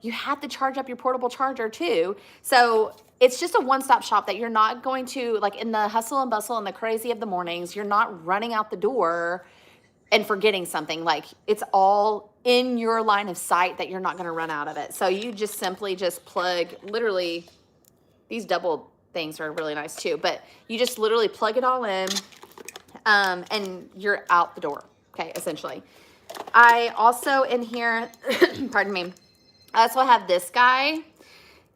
You have to charge up your portable charger too. So it's just a one-stop shop that you're not going to, like in the hustle and bustle and the crazy of the mornings, you're not running out the door and forgetting something. Like it's all in your line of sight that you're not going to run out of it. So you just simply just plug, literally, these double things are really nice too, but you just literally plug it all in and you're out the door. Okay, essentially. I also in here, pardon me, I also have this guy.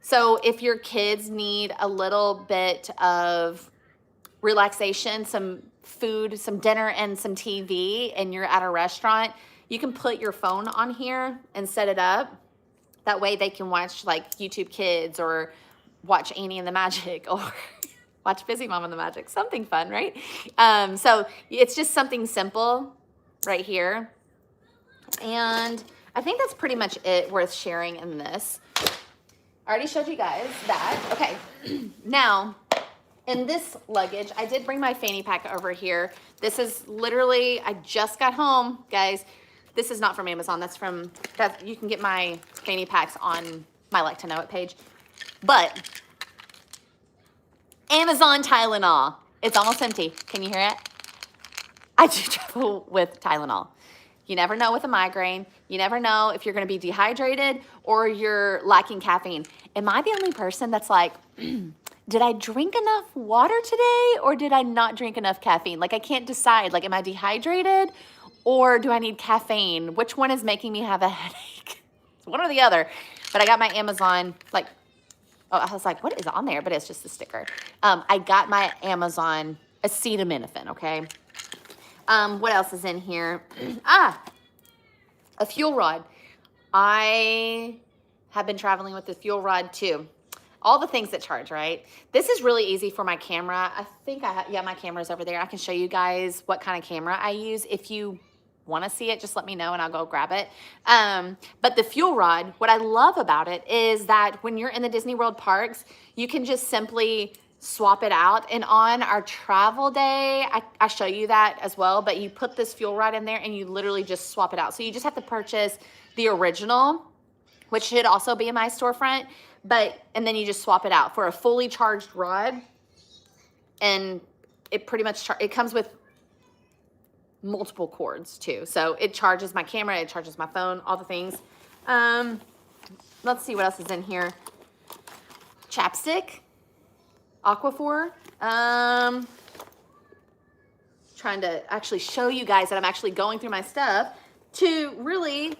So if your kids need a little bit of relaxation, some food, some dinner, and some TV, and you're at a restaurant, you can put your phone on here and set it up. That way they can watch like YouTube Kids or watch Annie and the Magic or watch Busy Mom and the Magic. Something fun, right? So it's just something simple right here. And I think that's pretty much it worth sharing in this. I already showed you guys that. Okay, now in this luggage, I did bring my fanny pack over here. This is literally, I just got home, guys. This is not from Amazon. That's from, you can get my fanny packs on my Like to Know It page. But Amazon Tylenol. It's almost empty. Can you hear it? I do travel with Tylenol. You never know with a migraine. You never know if you're going to be dehydrated or you're lacking caffeine. Am I the only person that's like, did I drink enough water today or did I not drink enough caffeine? Like I can't decide. Like, am I dehydrated or do I need caffeine? Which one is making me have a headache? It's one or the other. But I got my Amazon, like, oh, I was like, what is on there? But it's just a sticker. I got my Amazon acetaminophen, okay? What else is in here? A fuel rod. I have been traveling with the fuel rod too. All the things that charge, right? This is really easy for my camera. I think yeah, my camera's over there. I can show you guys what kind of camera I use. If you want to see it, just let me know and I'll go grab it. But the fuel rod, what I love about it is that when you're in the Disney World parks, you can just simply swap it out. And on our travel day, I show you that as well, but you put this fuel rod in there and you literally just swap it out. So you just have to purchase the original, which should also be in my storefront, and then you just swap it out for a fully charged rod. And it pretty much, it comes with multiple cords too. So it charges my camera, it charges my phone, all the things. Let's see what else is in here. Chapstick. Aquaphor. Trying to actually show you guys that I'm actually going through my stuff to really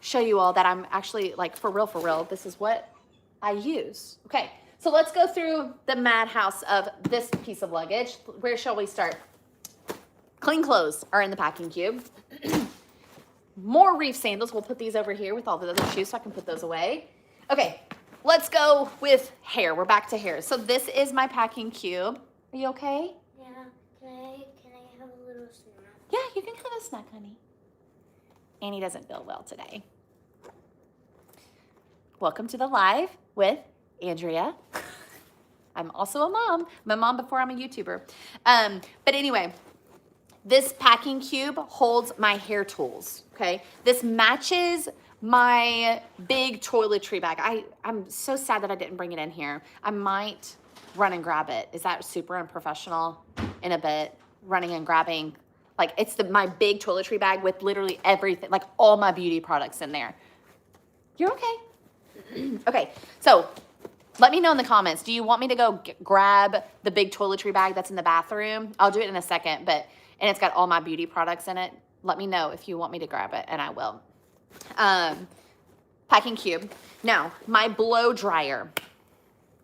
show you all that I'm actually like for real, this is what I use. Okay, so let's go through the madhouse of this piece of luggage. Where shall we start? Clean clothes are in the packing cube. More reef sandals. We'll put these over here with all the other shoes so I can put those away. Okay, let's go with hair. We're back to hair. So this is my packing cube. Are you okay? Yeah. Can I have a little snack? Yeah, you can have a snack, honey. Annie doesn't feel well today. Welcome to the live with Andrea. I'm also a mom. I'm a mom before I'm a YouTuber. But anyway, this packing cube holds my hair tools, okay? This matches my big toiletry bag. I'm so sad that I didn't bring it in here. I might run and grab it. Is that super unprofessional? In a bit, running and grabbing. Like, it's my big toiletry bag with literally everything, like all my beauty products in there. You're okay. Okay, so let me know in the comments. Do you want me to go grab the big toiletry bag that's in the bathroom? I'll do it in a second, and it's got all my beauty products in it. Let me know if you want me to grab it, and I will. Packing cube. Now, my blow dryer.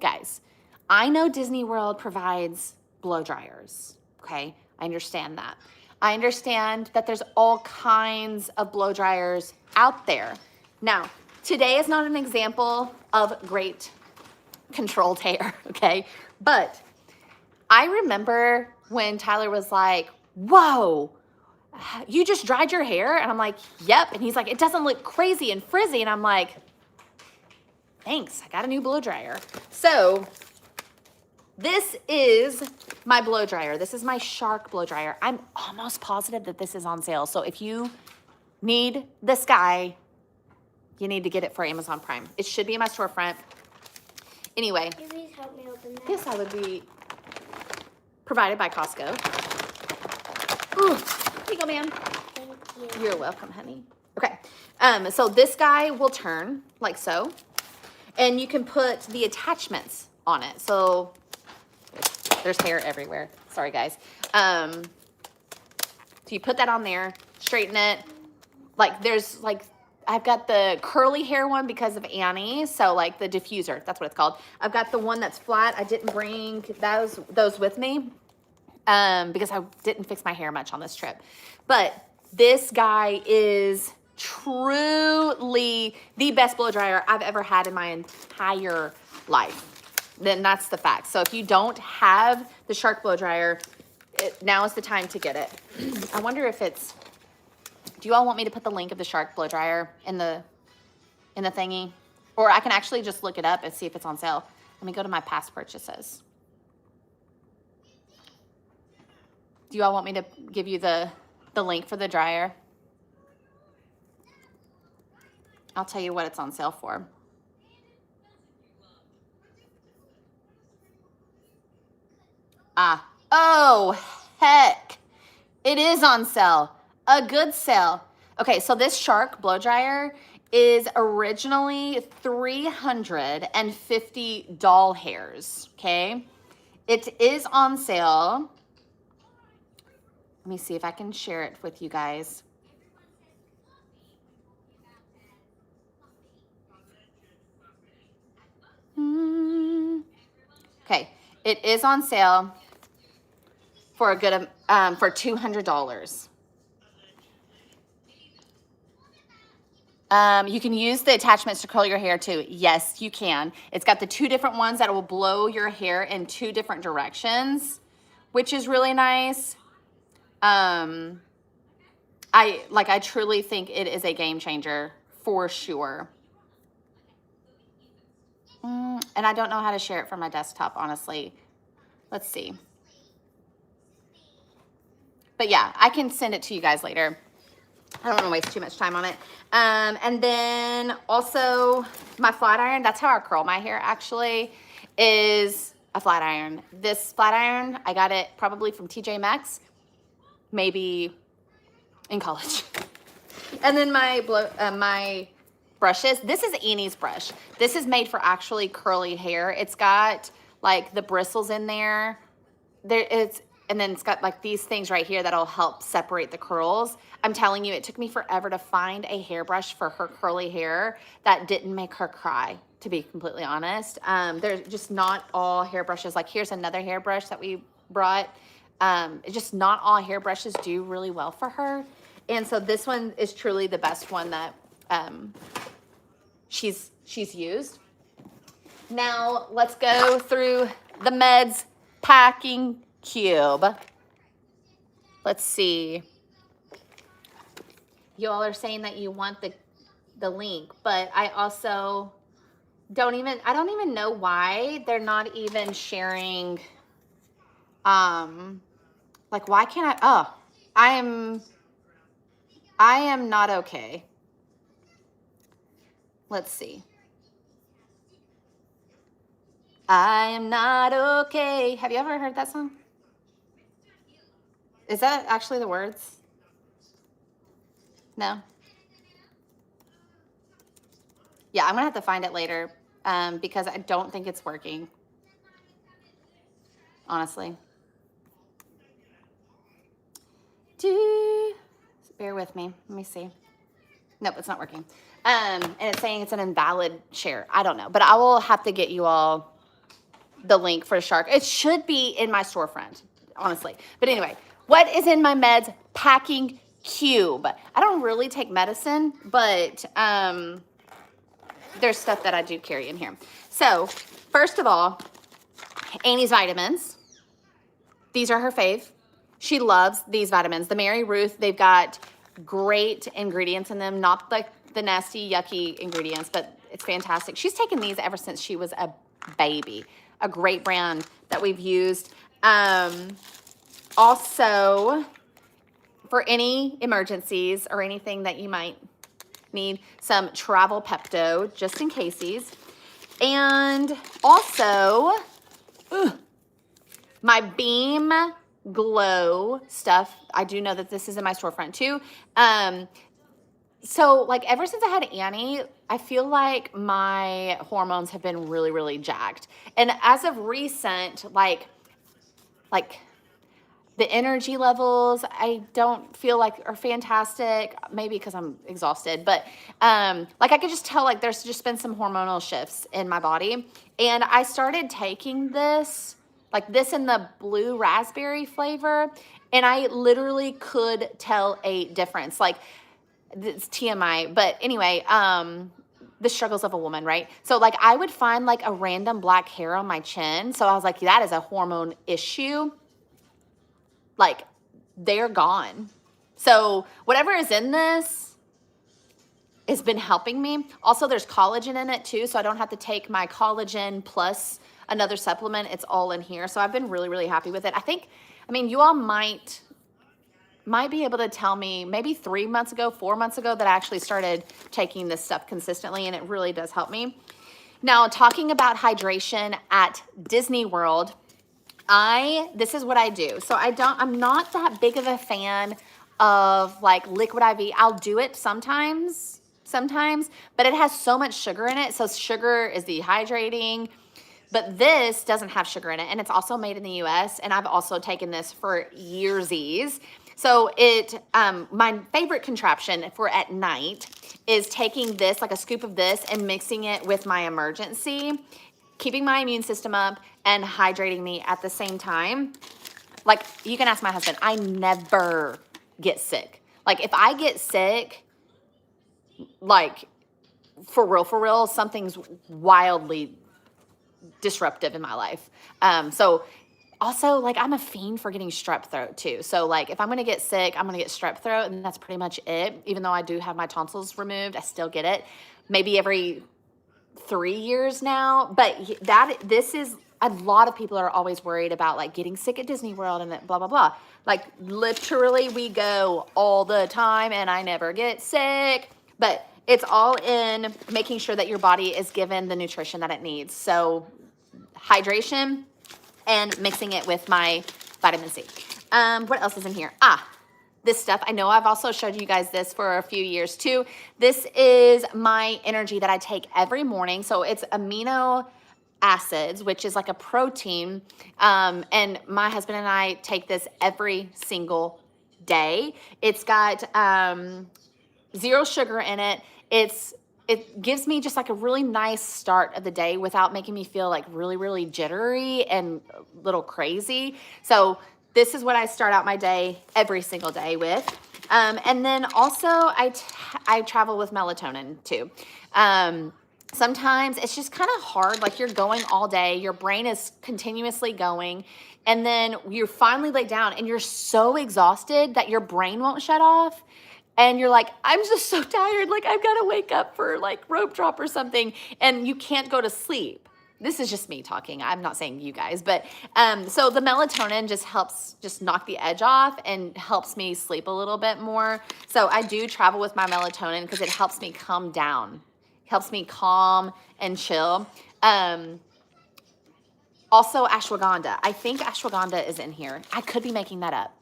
Guys, I know Disney World provides blow dryers, okay? I understand that. I understand that there's all kinds of blow dryers out there. Now, today is not an example of great controlled hair, okay? But I remember when Tyler was like, whoa, you just dried your hair? And I'm like, yep. And he's like, it doesn't look crazy and frizzy. And I'm like, thanks, I got a new blow dryer. So this is my blow dryer. This is my Shark blow dryer. I'm almost positive that this is on sale. So if you need this guy, you need to get it for Amazon Prime. It should be in my storefront. Anyway, Can you please help me open that? this I would be provided by Costco. Ooh, here you go, ma'am. Thank you. You're welcome, honey. Okay, so this guy will turn like so, and you can put the attachments on it. So there's hair everywhere. Sorry, guys. So you put that on there, straighten it. Like there's like, I've got the curly hair one because of Annie. So like the diffuser, that's what it's called. I've got the one that's flat. I didn't bring those with me because I didn't fix my hair much on this trip. But this guy is truly the best blow dryer I've ever had in my entire life. Then that's the fact. So if you don't have the Shark blow dryer, now is the time to get it. I wonder if it's, do you all want me to put the link of the Shark blow dryer in the thingy? Or I can actually just look it up and see if it's on sale. Let me go to my past purchases. Do you all want me to give you the link for the dryer? I'll tell you what it's on sale for. Oh, heck. It is on sale. A good sale. Okay, so this Shark blow dryer is originally 350 doll hairs, okay? It is on sale. Let me see if I can share it with you guys. Okay, it is on sale for a good for $200. You can use the attachments to curl your hair too. Yes, you can. It's got the two different ones that will blow your hair in two different directions, which is really nice. I truly think it is a game changer for sure. And I don't know how to share it from my desktop, honestly. Let's see. But yeah, I can send it to you guys later. I don't want to waste too much time on it. And then also my flat iron, that's how I curl my hair actually, is a flat iron. This flat iron, I got it probably from TJ Maxx, maybe in college. And then my brushes, this is Annie's brush. This is made for actually curly hair. It's got like the bristles in there. And then it's got like these things right here that'll help separate the curls. I'm telling you, it took me forever to find a hairbrush for her curly hair that didn't make her cry, to be completely honest. There's just not all hairbrushes. Like here's another hairbrush that we brought. It's just not all hairbrushes do really well for her. And so this one is truly the best one that she's she's used. Now let's go through the meds packing cube. Let's see. You all are saying that you want the link, but I also I don't even know why they're not even sharing, like why can't I am not okay. Let's see. I am not okay. Have you ever heard that song? Is that actually the words? No? Yeah, I'm gonna have to find it later because I don't think it's working. Honestly. Bear with me. Let me see. Nope, it's not working. And it's saying it's an invalid share. I don't know, but I will have to get you all the link for Shark. It should be in my storefront, honestly. But anyway, what is in my meds packing cube? I don't really take medicine, but there's stuff that I do carry in here. So first of all, Annie's vitamins. These are her fave. She loves these vitamins. The Mary Ruth, they've got great ingredients in them, not like the nasty, yucky ingredients, but it's fantastic. She's taken these ever since she was a baby. A great brand that we've used. Also, for any emergencies or anything that you might need, some travel Pepto, just in cases. And also, my Beam Glow stuff. I do know that this is in my storefront too. So like ever since I had Annie, I feel like my hormones have been really, really jacked. And as of recent, like the energy levels, I don't feel like are fantastic. Maybe because I'm exhausted, but like I could just tell like there's just been some hormonal shifts in my body. And I started taking this, like this in the blue raspberry flavor, and I literally could tell a difference. Like it's TMI, but anyway, the struggles of a woman, right? So like I would find like a random black hair on my chin. So I was like, that is a hormone issue. Like they're gone. So whatever is in this has been helping me. Also, there's collagen in it too. So I don't have to take my collagen plus another supplement. It's all in here. So I've been really, really happy with it. I mean, you all might be able to tell me maybe 4 months ago that I actually started taking this stuff consistently, and it really does help me. Now, talking about hydration at Disney World, this is what I do. So I'm not that big of a fan of like liquid IV. I'll do it sometimes, but it has so much sugar in it. So sugar is dehydrating. But this doesn't have sugar in it, and it's also made in the US, and I've also taken this for yearsies. So my favorite contraption for at night is taking this, like a scoop of this, and mixing it with my emergency, keeping my immune system up and hydrating me at the same time. Like you can ask my husband, I never get sick. Like if I get sick, like for real, something's wildly disruptive in my life. So also like I'm a fiend for getting strep throat too. So like if I'm going to get sick, I'm going to get strep throat, and that's pretty much it. Even though I do have my tonsils removed, I still get it maybe every 3 years now. But this is a lot of people are always worried about like getting sick at Disney World and blah, blah, blah. Like literally we go all the time and I never get sick, but it's all in making sure that your body is given the nutrition that it needs. So hydration and mixing it with my vitamin C. What else is in here? This stuff. I know I've also showed you guys this for a few years too. This is my energy that I take every morning. So it's amino acids, which is like a protein. And my husband and I take this every single day. It's got 0 sugar in it. It gives me just like a really nice start of the day without making me feel like really, really jittery and a little crazy. So this is what I start out my day every single day with. And then also I travel with melatonin too. sometimes it's just kind of hard. Like you're going all day, your brain is continuously going, and then you're finally laid down and you're so exhausted that your brain won't shut off. And you're like, I'm just so tired. Like I've got to wake up for like rope drop or something. And you can't go to sleep. This is just me talking. I'm not saying you guys, but so the melatonin just helps just knock the edge off and helps me sleep a little bit more. So I do travel with my melatonin because it helps me calm down, helps me calm and chill. Also ashwagandha. I think ashwagandha is in here. I could be making that up.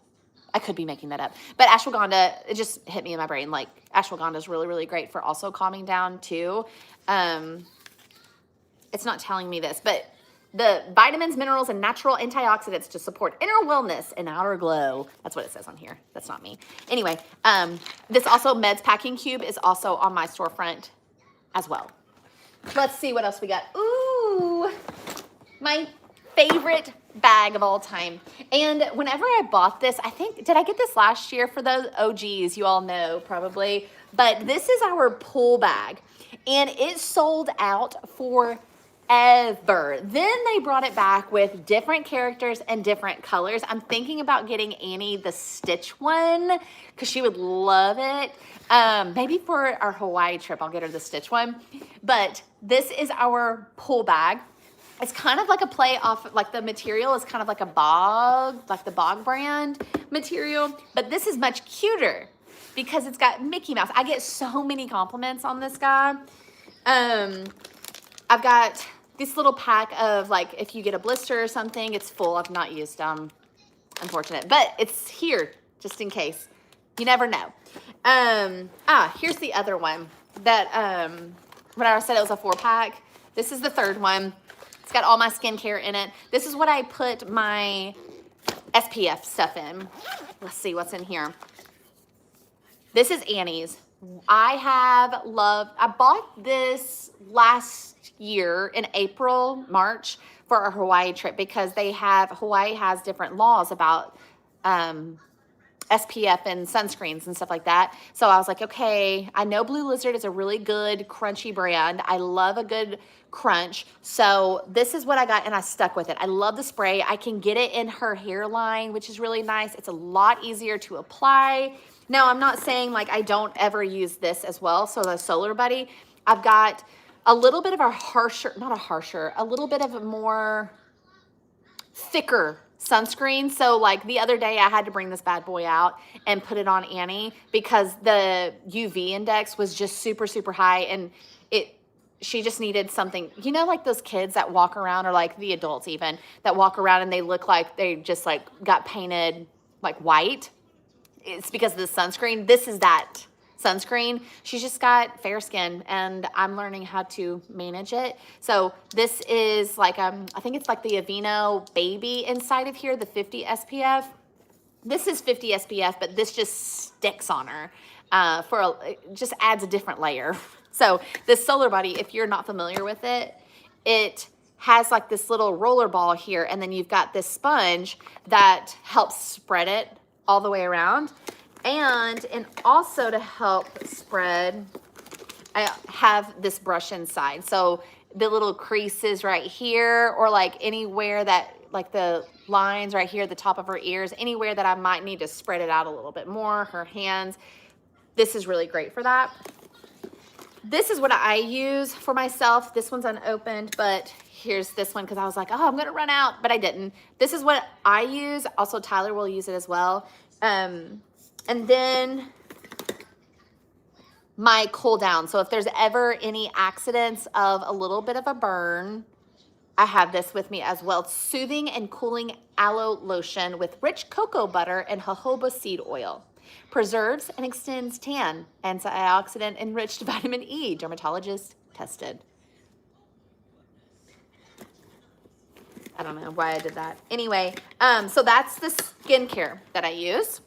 But ashwagandha, it just hit me in my brain. Like ashwagandha is really, really great for also calming down too. It's not telling me this, but the vitamins, minerals, and natural antioxidants to support inner wellness and outer glow. That's what it says on here. That's not me. Anyway, this also Meds Packing Cube is also on my storefront as well. Let's see what else we got. Ooh, my favorite bag of all time. And whenever I bought this, I think, did I get this last year? For those OGs, you all know probably, but this is our pool bag and it sold out forever. Then they brought it back with different characters and different colors. I'm thinking about getting Annie the Stitch one because she would love it. Maybe for our Hawaii trip, I'll get her the Stitch one. But this is our pool bag. It's kind of like a play off, like the material is kind of like a bog, like the Bog brand material, but this is much cuter because it's got Mickey Mouse. I get so many compliments on this guy. I've got this little pack of like, if you get a blister or something, it's full. I've not used them, unfortunate, but it's here just in case. You never know. Here's the other one that, when I said it was a 4-pack, this is the third one. It's got all my skincare in it. This is what I put my SPF stuff in. Let's see what's in here. This is Annie's. I bought this last year in April, March for our Hawaii trip because Hawaii has different laws about SPF and sunscreens and stuff like that. So I was like, okay, I know Blue Lizard is a really good crunchy brand. I love a good crunch. So this is what I got and I stuck with it. I love the spray. I can get it in her hairline, which is really nice. It's a lot easier to apply. Now, I'm not saying like I don't ever use this as well. So the Solar Buddy, I've got a little bit of a little bit of a more thicker sunscreen. So like the other day I had to bring this bad boy out and put it on Annie because the UV index was just super, super high and she just needed something, you know, like those kids that walk around or like the adults even that walk around and they look like they just like got painted like white. It's because of the sunscreen. This is that sunscreen. She's just got fair skin and I'm learning how to manage it. So this is like, I think it's like the Aveeno Baby inside of here, the 50 SPF. This is 50 SPF, but this just sticks on her it just adds a different layer. So this Solar Buddy, if you're not familiar with it, it has like this little roller ball here and then you've got this sponge that helps spread it all the way around. And also to help spread, I have this brush inside. So the little creases right here or like anywhere that like the lines right here at the top of her ears, anywhere that I might need to spread it out a little bit more, her hands. This is really great for that. This is what I use for myself. This one's unopened, but here's this one because I was like, oh, I'm going to run out, but I didn't. This is what I use. Also, Tyler will use it as well. And then my cool down. So if there's ever any accidents of a little bit of a burn, I have this with me as well. It's soothing and cooling aloe lotion with rich cocoa butter and jojoba seed oil. Preserves and extends tan. Antioxidant enriched vitamin E. Dermatologist tested. I don't know why I did that. Anyway, so that's the skincare that I use.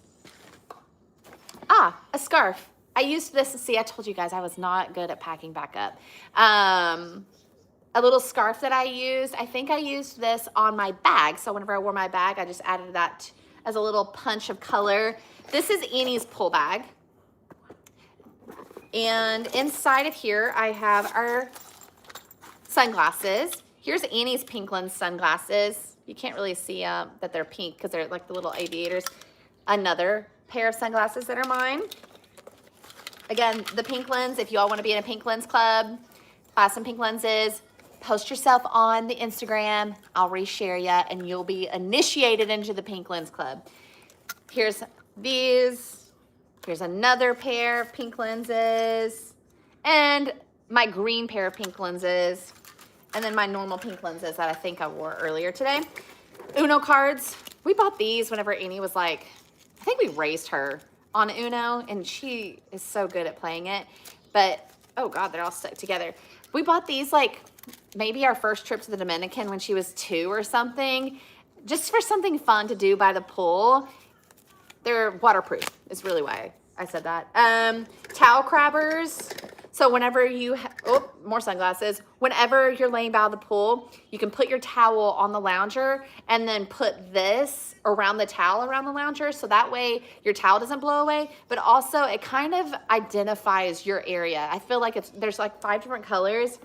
A scarf. I used this. See, I told you guys I was not good at packing back up. A little scarf that I used. I think I used this on my bag. So whenever I wore my bag, I just added that as a little punch of color. This is Annie's pull bag. And inside of here, I have our sunglasses. Here's Annie's Pinkland sunglasses. You can't really see that they're pink because they're like the little aviators. Another pair of sunglasses that are mine. Again, the pink lens, if you all want to be in a pink lens club, buy some pink lenses, post yourself on the Instagram. I'll reshare you and you'll be initiated into the pink lens club. Here's these. Here's another pair of pink lenses. And my green pair of pink lenses. And then my normal pink lenses that I think I wore earlier today. Uno cards. We bought these whenever Annie was like, I think we raised her on Uno, and she is so good at playing it. But, oh God, they're all stuck together. We bought these like maybe our first trip to the Dominican when she was 2 or something, just for something fun to do by the pool. They're waterproof is really why I said that. Towel crabbers. So whenever you, more sunglasses. Whenever you're laying by the pool, you can put your towel on the lounger and then put this around the towel around the lounger. So that way your towel doesn't blow away, but also it kind of identifies your area. I feel like there's like 5 different colors.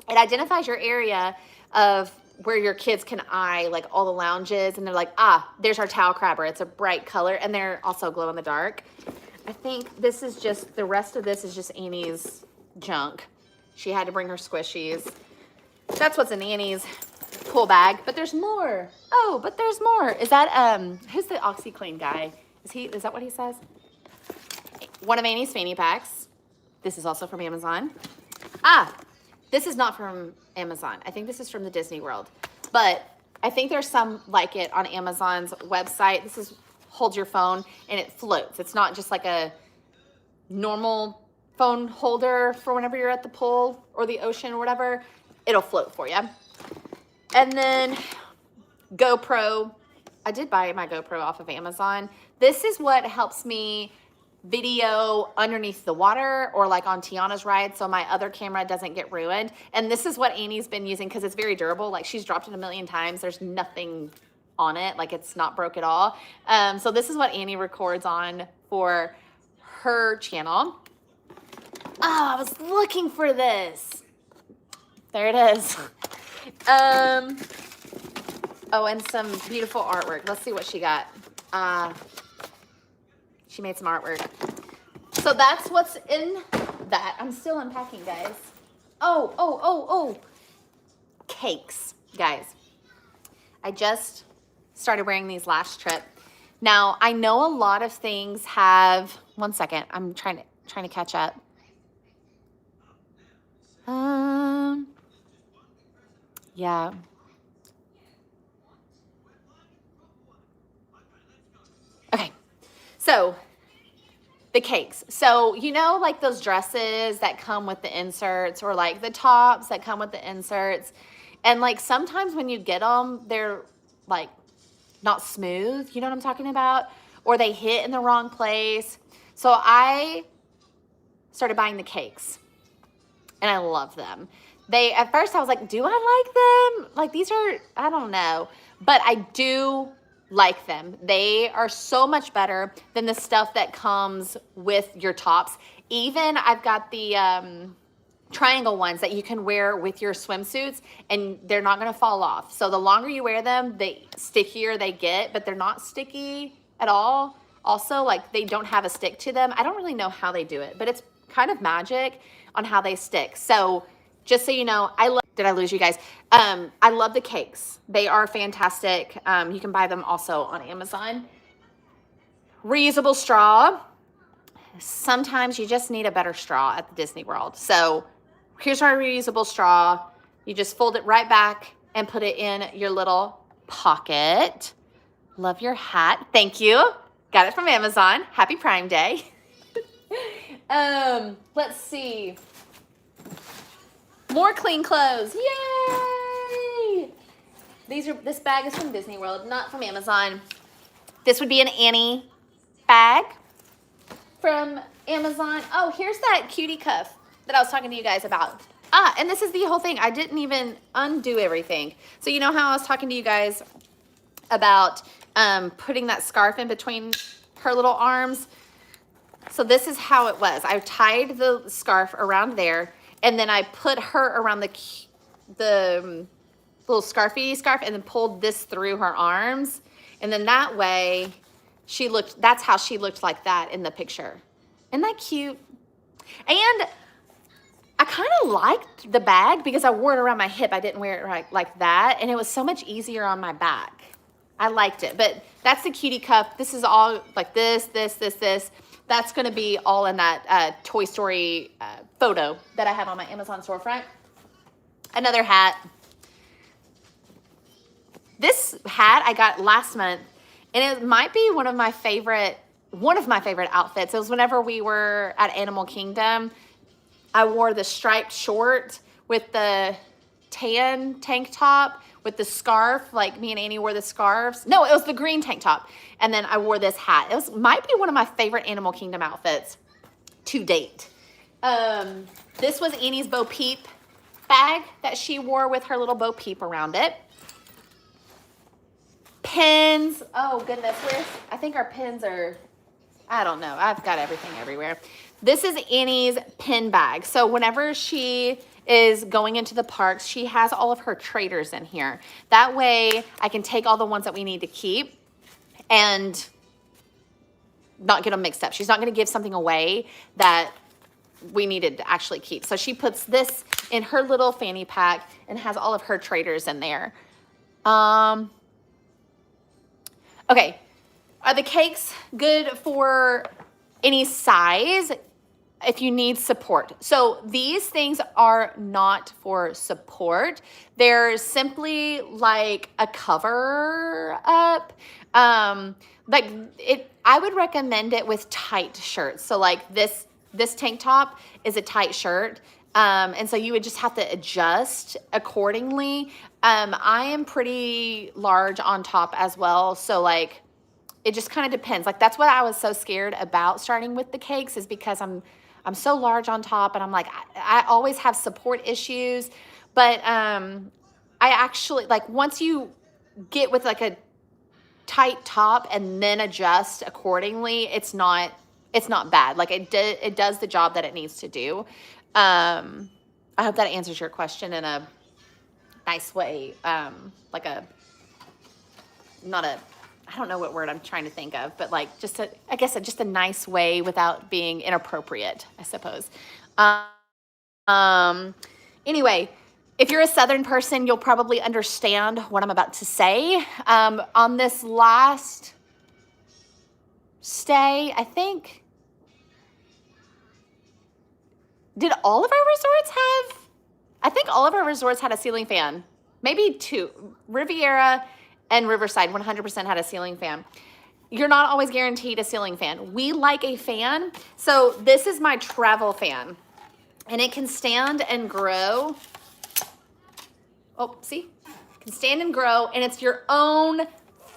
It identifies your area of where your kids can eye like all the lounges, and they're like, ah, there's our towel crabber. It's a bright color, and they're also glow in the dark. I think this is just, the rest of this is just Annie's junk. She had to bring her squishies. That's what's in Annie's pool bag, but there's more. Oh, but there's more. Is that, who's the OxyClean guy? Is that what he says? One of Annie's fanny packs. This is also from Amazon. This is not from Amazon. I think this is from the Disney World, but I think there's some like it on Amazon's website. This is, holds your phone and it floats. It's not just like a normal phone holder for whenever you're at the pool or the ocean or whatever. It'll float for you. And then GoPro. I did buy my GoPro off of Amazon. This is what helps me video underneath the water or like on Tiana's ride so my other camera doesn't get ruined. And this is what Annie's been using because it's very durable. Like she's dropped it a million times. There's nothing on it. Like it's not broke at all. So this is what Annie records on for her channel. Oh, I was looking for this. There it is. Oh, and some beautiful artwork. Let's see what she got. She made some artwork. So that's what's in that. I'm still unpacking, guys. Oh. Cakes, guys. I just started wearing these last trip. Now, I know a lot of things have, one second, I'm trying to catch up. Yeah. Okay. So, the cakes. So, you know, like those dresses that come with the inserts, or like the tops that come with the inserts. And like sometimes when you get them, they're like not smooth. You know what I'm talking about? Or they hit in the wrong place. So I started buying the cakes and I love them. At first I was like, do I like them? Like these are, I don't know, but I do like them. They are so much better than the stuff that comes with your tops. Even I've got the triangle ones that you can wear with your swimsuits and they're not going to fall off. So the longer you wear them, the stickier they get, but they're not sticky at all. Also, like they don't have a stick to them. I don't really know how they do it, but it's kind of magic on how they stick. So just so you know, did I lose you guys? I love the cakes. They are fantastic. You can buy them also on Amazon. Reusable straw. Sometimes you just need a better straw at the Disney World. So here's our reusable straw. You just fold it right back and put it in your little pocket. Love your hat. Thank you. Got it from Amazon. Happy Prime Day. Let's see. More clean clothes. Yay! This bag is from Disney World, not from Amazon. This would be an Annie bag from Amazon. Oh, here's that cutie cuff that I was talking to you guys about. And this is the whole thing. I didn't even undo everything. So you know how I was talking to you guys about putting that scarf in between her little arms? So this is how it was. I tied the scarf around there, and then I put her around the little scarfy scarf and then pulled this through her arms. And then that way that's how she looked like that in the picture. Isn't that cute? And I kind of liked the bag because I wore it around my hip. I didn't wear it like that. And it was so much easier on my back. I liked it. But that's the cutie cup. This is all like this. That's going to be all in that Toy Story photo that I have on my Amazon storefront. Another hat. This hat I got last month, and it might be one of my favorite outfits. It was whenever we were at Animal Kingdom. I wore the striped short with the tan tank top with the scarf, like me and Annie wore the scarves. No, it was the green tank top. And then I wore this hat. It might be one of my favorite Animal Kingdom outfits to date. This was Annie's Bo Peep bag that she wore with her little Bo Peep around it. Pins. Oh goodness, I think our pins are, I don't know. I've got everything everywhere. This is Annie's pin bag. So whenever she is going into the parks, she has all of her traders in here. That way I can take all the ones that we need to keep and not get them mixed up. She's not going to give something away that we needed to actually keep. So she puts this in her little fanny pack and has all of her traders in there. Okay. Are the cakes good for any size if you need support? So these things are not for support. They're simply like a cover up. I would recommend it with tight shirts. So like this tank top is a tight shirt. And so you would just have to adjust accordingly. I am pretty large on top as well. So like, it just kind of depends. Like that's what I was so scared about starting with the cakes, is because I'm so large on top, and I'm like, I always have support issues. But I actually, like, once you get with like a tight top and then adjust accordingly, it's not bad. Like it does the job that it needs to do. I hope that answers your question in a nice way. I don't know what word I'm trying to think of, but like just a nice way without being inappropriate, I suppose. Anyway, if you're a Southern person, you'll probably understand what I'm about to say. On this last stay, I think, did all of our resorts have, I think all of our resorts had a ceiling fan. Maybe two. Riviera and Riverside 100% had a ceiling fan. You're not always guaranteed a ceiling fan. We like a fan. So this is my travel fan, and it can stand and grow. Oh, see? It can stand and grow, and it's your own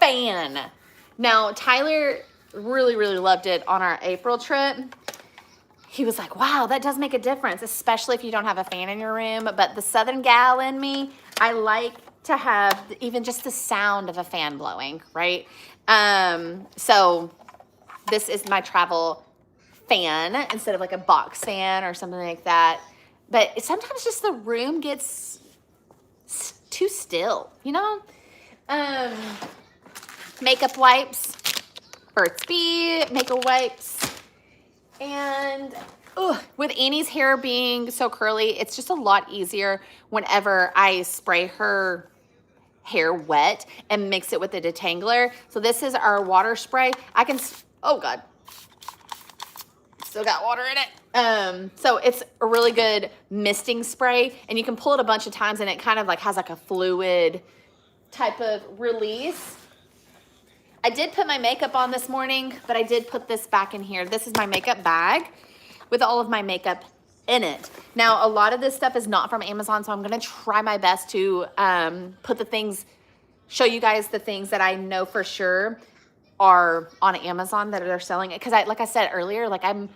fan. Now, Tyler really, really loved it on our April trip. He was like, wow, that does make a difference, especially if you don't have a fan in your room. But the Southern gal in me, I like to have even just the sound of a fan blowing, right? So this is my travel fan instead of like a box fan or something like that. But sometimes just the room gets too still, you know? Makeup wipes, Burt's Bee makeup wipes. And with Annie's hair being so curly, it's just a lot easier whenever I spray her hair wet and mix it with a detangler. So this is our water spray. Oh God, still got water in it. So it's a really good misting spray, and you can pull it a bunch of times, and it kind of like has like a fluid type of release. I did put my makeup on this morning, but I did put this back in here. This is my makeup bag with all of my makeup in it. Now, a lot of this stuff is not from Amazon, so I'm gonna try my best to show you guys the things that I know for sure are on Amazon that are selling it. Because like I said earlier, like I'm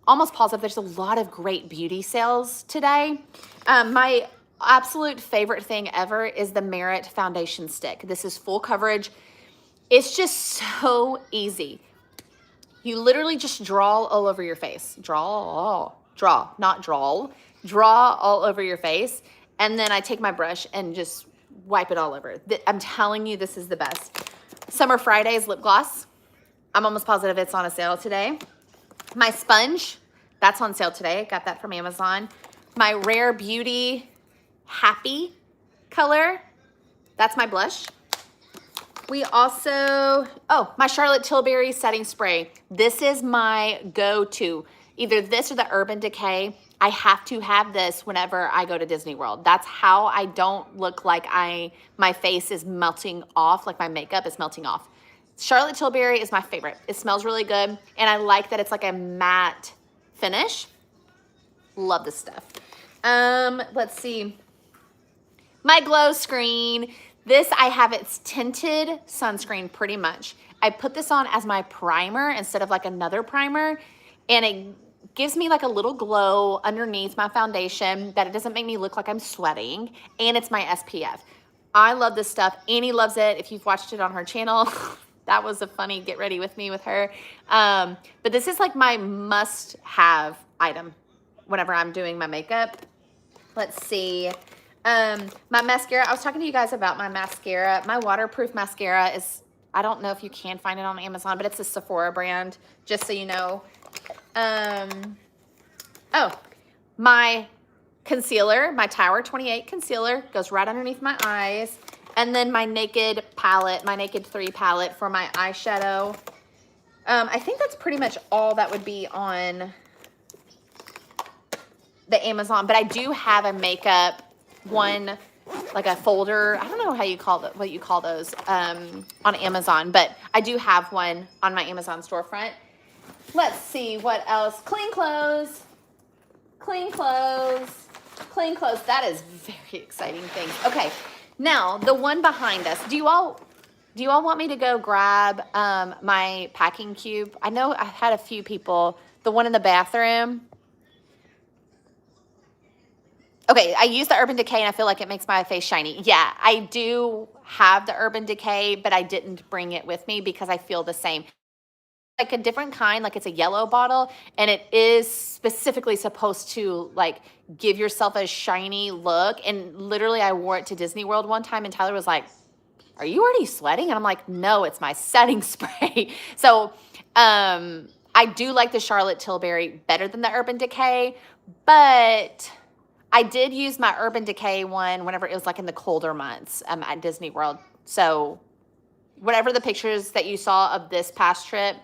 almost positive there's a lot of great beauty sales today. My absolute favorite thing ever is the Merit foundation stick. This is full coverage. It's just so easy. You literally just draw all over your face. Draw all over your face. And then I take my brush and just wipe it all over. I'm telling you, this is the best. Summer Fridays lip gloss. I'm almost positive it's on a sale today. My sponge, that's on sale today. Got that from Amazon. My Rare Beauty Happy color, that's my blush. We also, oh, my Charlotte Tilbury setting spray. This is my go-to. Either this or the Urban Decay. I have to have this whenever I go to Disney World. That's how I don't look like my face is melting off, like my makeup is melting off. Charlotte Tilbury is my favorite. It smells really good, and I like that it's like a matte finish. Love this stuff. Let's see. My glow screen. This, I have its tinted sunscreen pretty much. I put this on as my primer instead of like another primer, and it gives me like a little glow underneath my foundation that it doesn't make me look like I'm sweating, and it's my SPF. I love this stuff. Annie loves it. If you've watched it on her channel, that was a funny get ready with me with her. But this is like my must-have item whenever I'm doing my makeup. Let's see. My mascara, I was talking to you guys about my mascara. My waterproof mascara is, I don't know if you can find it on Amazon, but it's a Sephora brand, just so you know. Oh, my concealer, my Tower 28 concealer goes right underneath my eyes. And then my Naked palette, my Naked 3 palette for my eyeshadow. I think that's pretty much all that would be on the Amazon, but I do have a makeup one, like a folder. I don't know how you call that, what you call those on Amazon, but I do have one on my Amazon storefront. Let's see what else. Clean clothes, clean clothes, clean clothes. That is very exciting thing. Okay, now the one behind us. Do you all want me to go grab my packing cube? I know I had a few people. The one in the bathroom. Okay, I use the Urban Decay and I feel like it makes my face shiny. Yeah, I do have the Urban Decay, but I didn't bring it with me because I feel the same. Like a different kind, like it's a yellow bottle, and it is specifically supposed to like give yourself a shiny look. And literally I wore it to Disney World one time and Tyler was like, "Are you already sweating?" And I'm like, "No, it's my setting spray." So I do like the Charlotte Tilbury better than the Urban Decay, but I did use my Urban Decay one whenever it was like in the colder months at Disney World. So whatever the pictures that you saw of this past trip,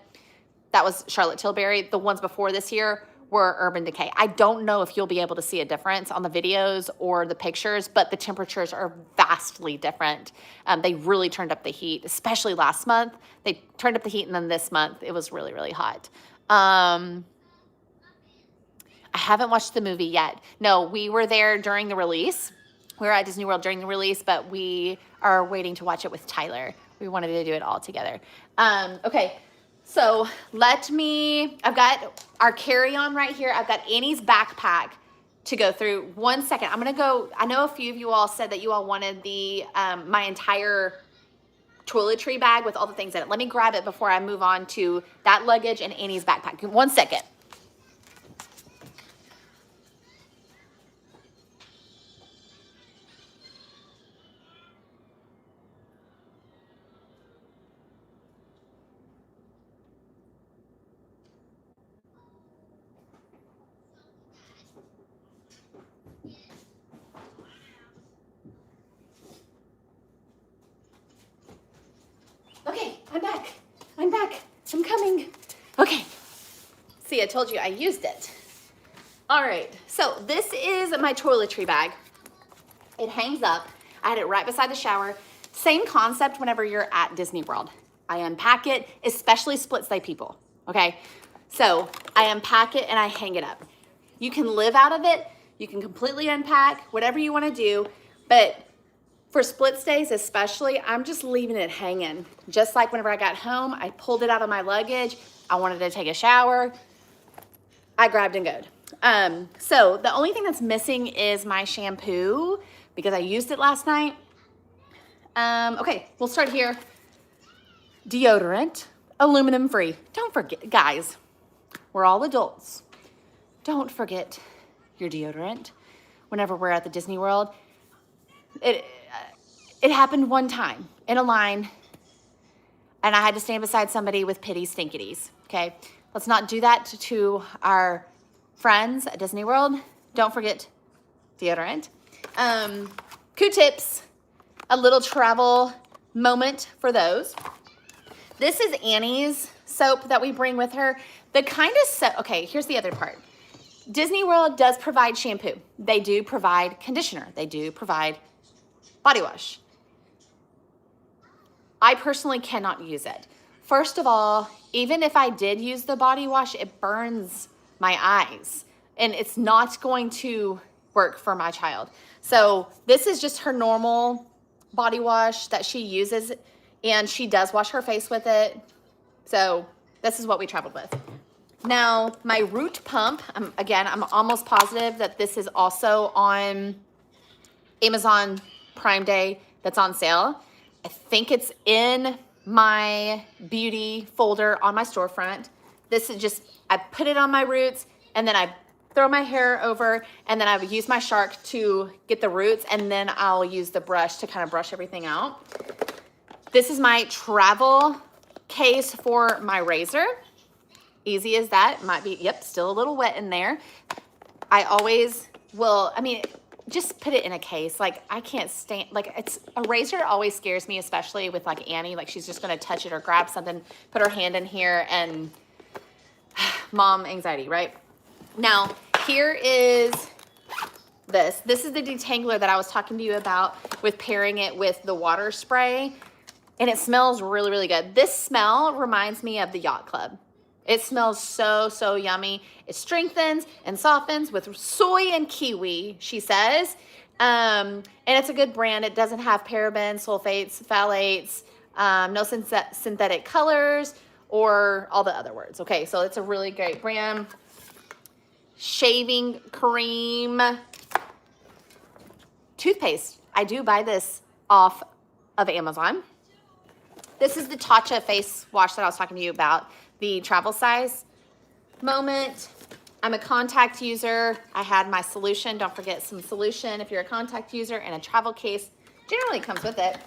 that was Charlotte Tilbury. The ones before this year were Urban Decay. I don't know if you'll be able to see a difference on the videos or the pictures, but the temperatures are vastly different. They really turned up the heat, especially last month. They turned up the heat, and then this month it was really, really hot. I haven't watched the movie yet. No, we were there during the release. We were at Disney World during the release, but we are waiting to watch it with Tyler. We wanted to do it all together. Okay, so I've got our carry-on right here. I've got Annie's backpack to go through. 1 second, I'm gonna go, I know a few of you all said that you all wanted my entire toiletry bag with all the things in it. Let me grab it before I move on to that luggage and Annie's backpack. 1 second. Okay, I'm back. I'm back. I'm coming. Okay. See, I told you I used it. All right, so this is my toiletry bag. It hangs up. I had it right beside the shower. Same concept whenever you're at Disney World. I unpack it, especially split stay people, okay? So I unpack it and I hang it up. You can live out of it. You can completely unpack, whatever you wanna do, but for split stays especially, I'm just leaving it hanging. Just like whenever I got home, I pulled it out of my luggage. I wanted to take a shower. I grabbed and goed. So the only thing that's missing is my shampoo because I used it last night. Okay, we'll start here. Deodorant, aluminum free. Don't forget, guys, we're all adults. Don't forget your deodorant whenever we're at the Disney World. It happened one time in a line, and I had to stand beside somebody with pity stinkities, okay? Let's not do that to our friends at Disney World. Don't forget deodorant. Q-tips, a little travel moment for those. This is Annie's soap that we bring with her. The kind of soap, okay, here's the other part. Disney World does provide shampoo. They do provide conditioner. They do provide body wash. I personally cannot use it. First of all, even if I did use the body wash, it burns my eyes and it's not going to work for my child. So this is just her normal body wash that she uses, and she does wash her face with it. So this is what we traveled with. Now, my root pump, again, I'm almost positive that this is also on Amazon Prime Day that's on sale. I think it's in my beauty folder on my storefront. This is just, I put it on my roots, and then I throw my hair over, and then I would use my shark to get the roots, and then I'll use the brush to kind of brush everything out. This is my travel case for my razor. Easy as that. Might be, yep, still a little wet in there. I always will, I mean, just put it in a case. Like, I can't stand, like, it's, a razor always scares me, especially with like Annie. Like, she's just gonna touch it or grab something, put her hand in here, and mom anxiety, right? Now, here is this. This is the detangler that I was talking to you about with pairing it with the water spray. And it smells really, really good. This smell reminds me of the Yacht Club. It smells so, so yummy. It strengthens and softens with soy and kiwi, she says. And it's a good brand. It doesn't have parabens, sulfates, phthalates, no synthetic colors, or all the other words. Okay, so it's a really great brand. Shaving cream. Toothpaste. I do buy this off of Amazon. This is the Tatcha face wash that I was talking to you about, the travel size moment. I'm a contact user. I had my solution. Don't forget some solution if you're a contact user, and a travel case generally comes with it.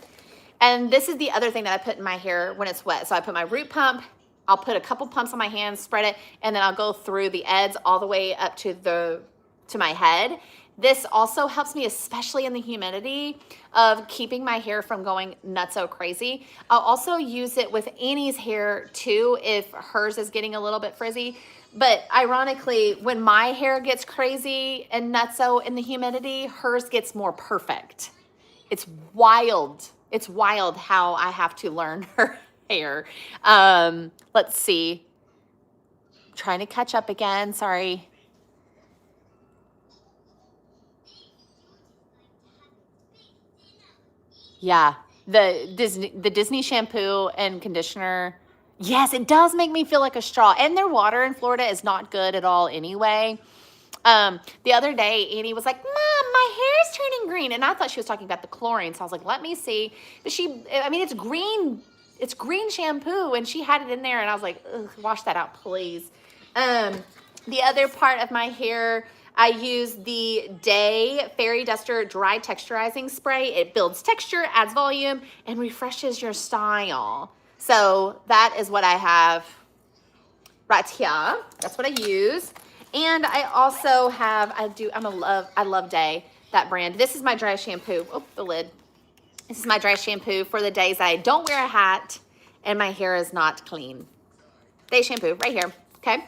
And this is the other thing that I put in my hair when it's wet. So I put my root pump, I'll put a couple pumps on my hands, spread it, and then I'll go through the ends all the way up to my head. This also helps me, especially in the humidity, of keeping my hair from going nutso crazy. I'll also use it with Annie's hair too if hers is getting a little bit frizzy. But ironically, when my hair gets crazy and nutso in the humidity, hers gets more perfect. It's wild. It's wild how I have to learn her hair. Let's see. I'm trying to catch up again. Sorry. Yeah, the Disney shampoo and conditioner. Yes, it does make me feel like a straw. And their water in Florida is not good at all anyway. The other day, Annie was like, Mom, my hair is turning green. And I thought she was talking about the chlorine. So I was like, let me see. But it's green shampoo. And she had it in there. And I was like, ugh, wash that out, please. The other part of my hair, I use the Day Fairy Duster Dry Texturizing Spray. It builds texture, adds volume, and refreshes your style. So that is what I have right here. That's what I use. And I also have, I love Day, that brand. This is my dry shampoo. Oh, the lid. This is my dry shampoo for the days I don't wear a hat and my hair is not clean. Day shampoo right here, okay?